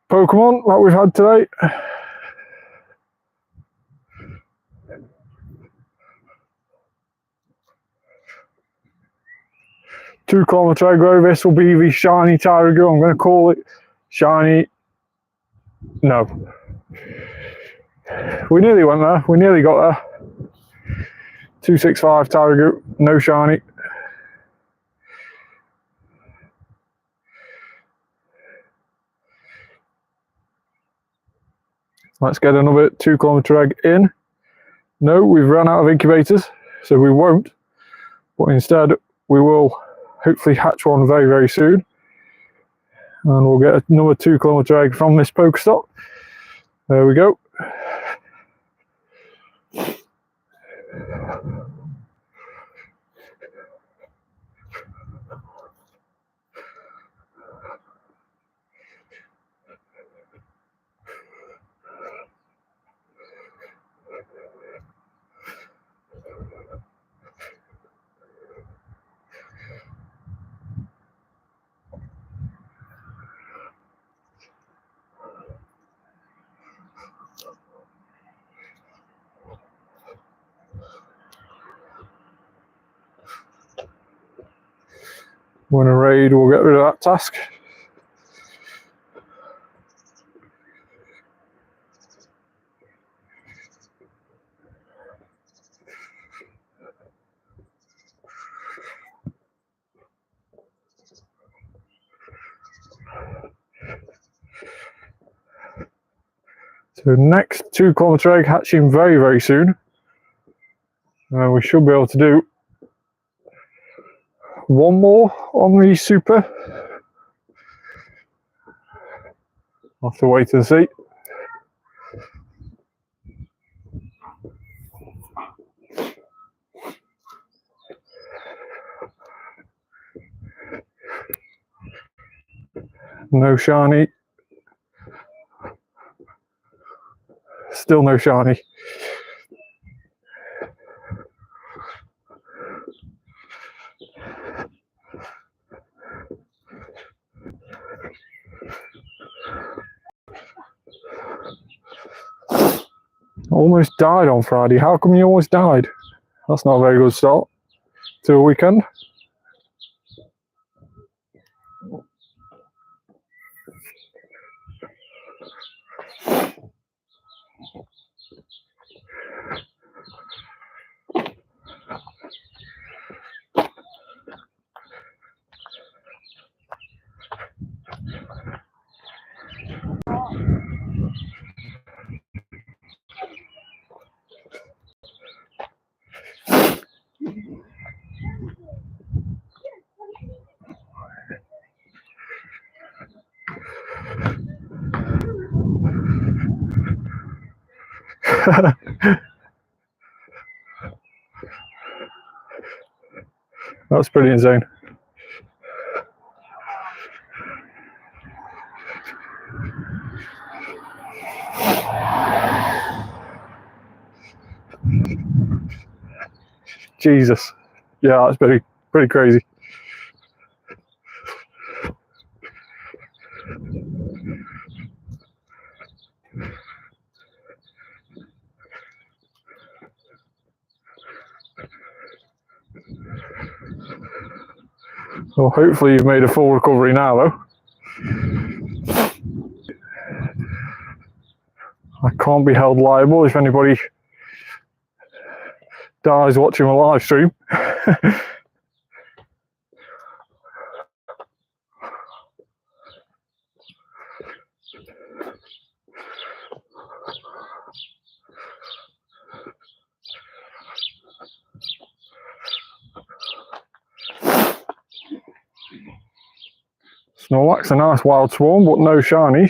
Pokemon that we've had today. Two kilometre ago, this will be the Shiny Tyrogue. I'm going to call it Shiny. No. We nearly went there. We nearly got there. 265 Tyrogue, no shiny. Let's get another 2 kilometre egg in. No, we've run out of incubators, so we won't. But instead, we will hopefully hatch one very, very soon. And we'll get another 2 kilometre egg from this Pokestop. There we go. Win a raid, we'll get rid of that task. So next 2 kilometre egg hatching very, very soon. We should be able to do one more on the super. I'll have to wait and see. No shiny. Still no shiny. Almost died on Friday. How come you almost died? That's not a very good start to a weekend. That's pretty insane. Jesus. Yeah, that's pretty crazy. Well, hopefully you've made a full recovery now, though. I can't be held liable if anybody dies watching a live stream. Snorlax, a nice wild swarm, but no shiny.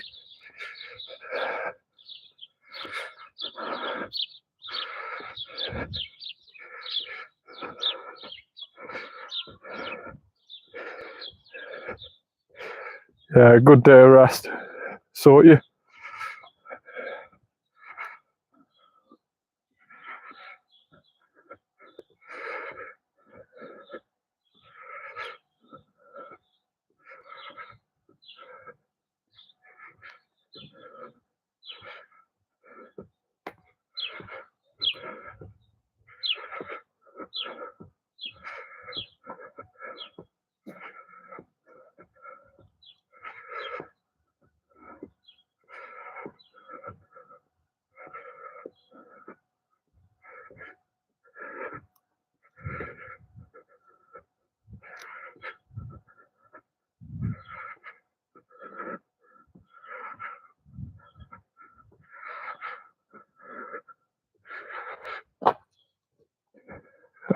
Yeah, good day of rest. Sort you.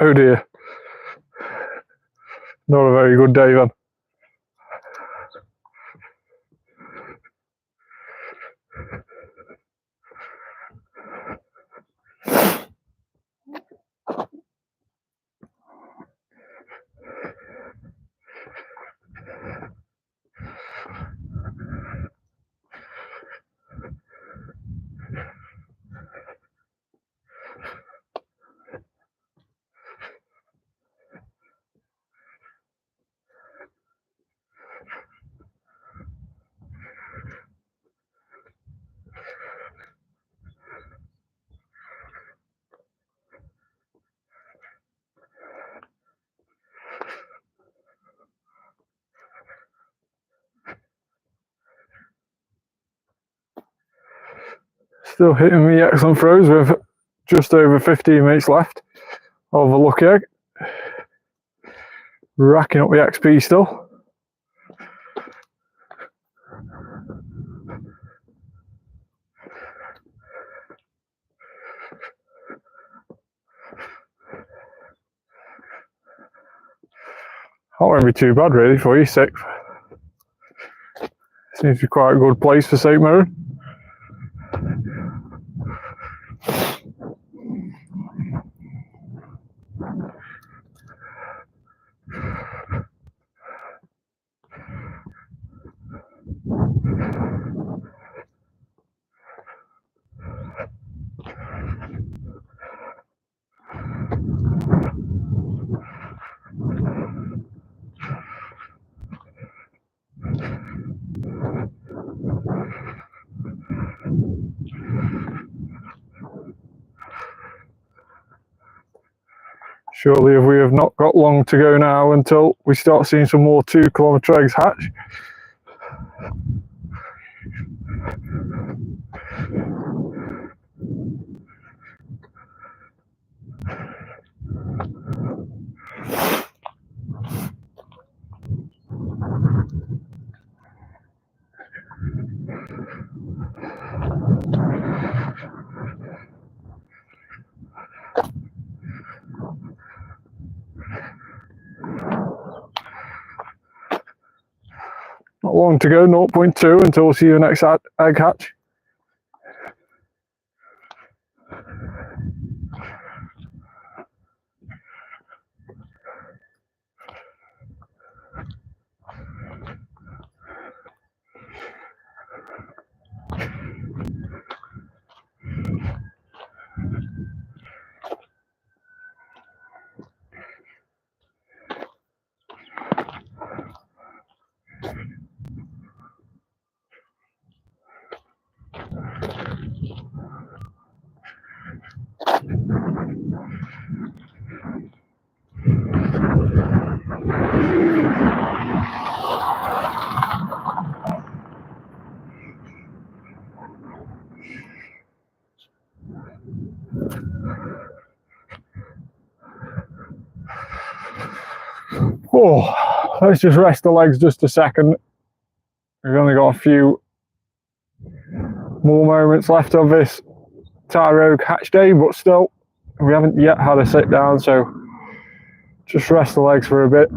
Oh dear. Not a very good day then. Still hitting me excellent throws with just over 15 minutes left of a lucky egg. Racking up the XP still. That won't be too bad really for you, 6th. Seems to be quite a good place for St. Mirren. Surely we have not got long to go now until we start seeing some more 2 kilometre eggs hatch. Not long to go, 0.2 until we see the next egg hatch. Oh, let's just rest the legs just a second. We've only got a few more moments left of this Tyrogue hatch day, but still, we haven't yet had a sit down, so just rest the legs for a bit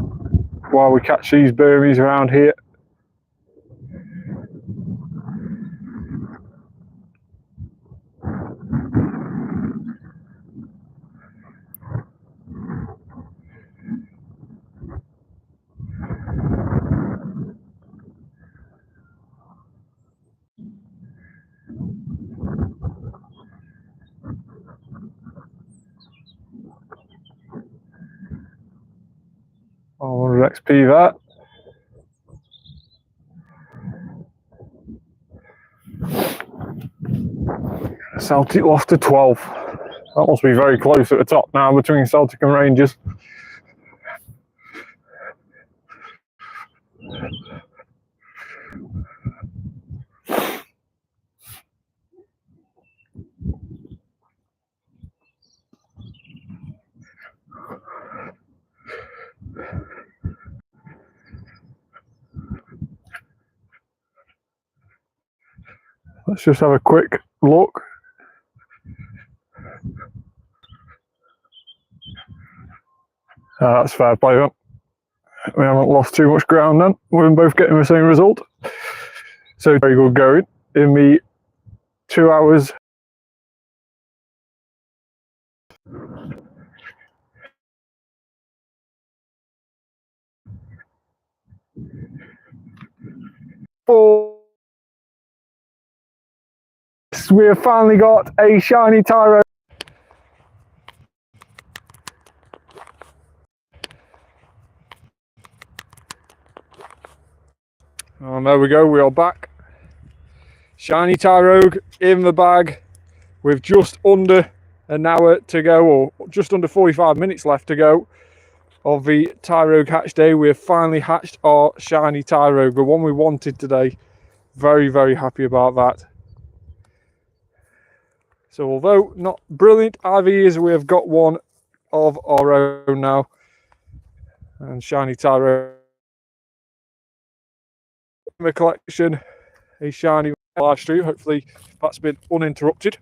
while we catch these Burmies around here. Oh, 100 XP that. Celtic lost to 12. That must be very close at the top now between Celtic and Rangers. Let's just have a quick look. That's fair play then. We haven't lost too much ground then. We're both getting the same result. So very good going in the 2 hours. We have finally got a Shiny Tyrogue. And there we go, we are back. Shiny Tyrogue in the bag with just under an hour to go, or just under 45 minutes left to go of the Tyrogue hatch day. We have finally hatched our Shiny Tyrogue, the one we wanted today. Very, very happy about that. So although not brilliant IVs, we have got one of our own now. And Shiny Tyrogue in the collection, a shiny live stream. Hopefully that's been uninterrupted.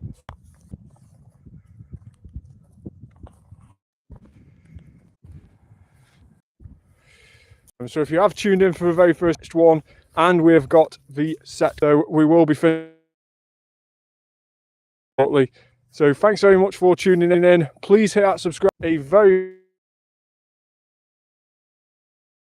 So if you have tuned in for the very first one, and we have got the set, so we will be finished shortly. So thanks very much for tuning in. Please hit that subscribe. A very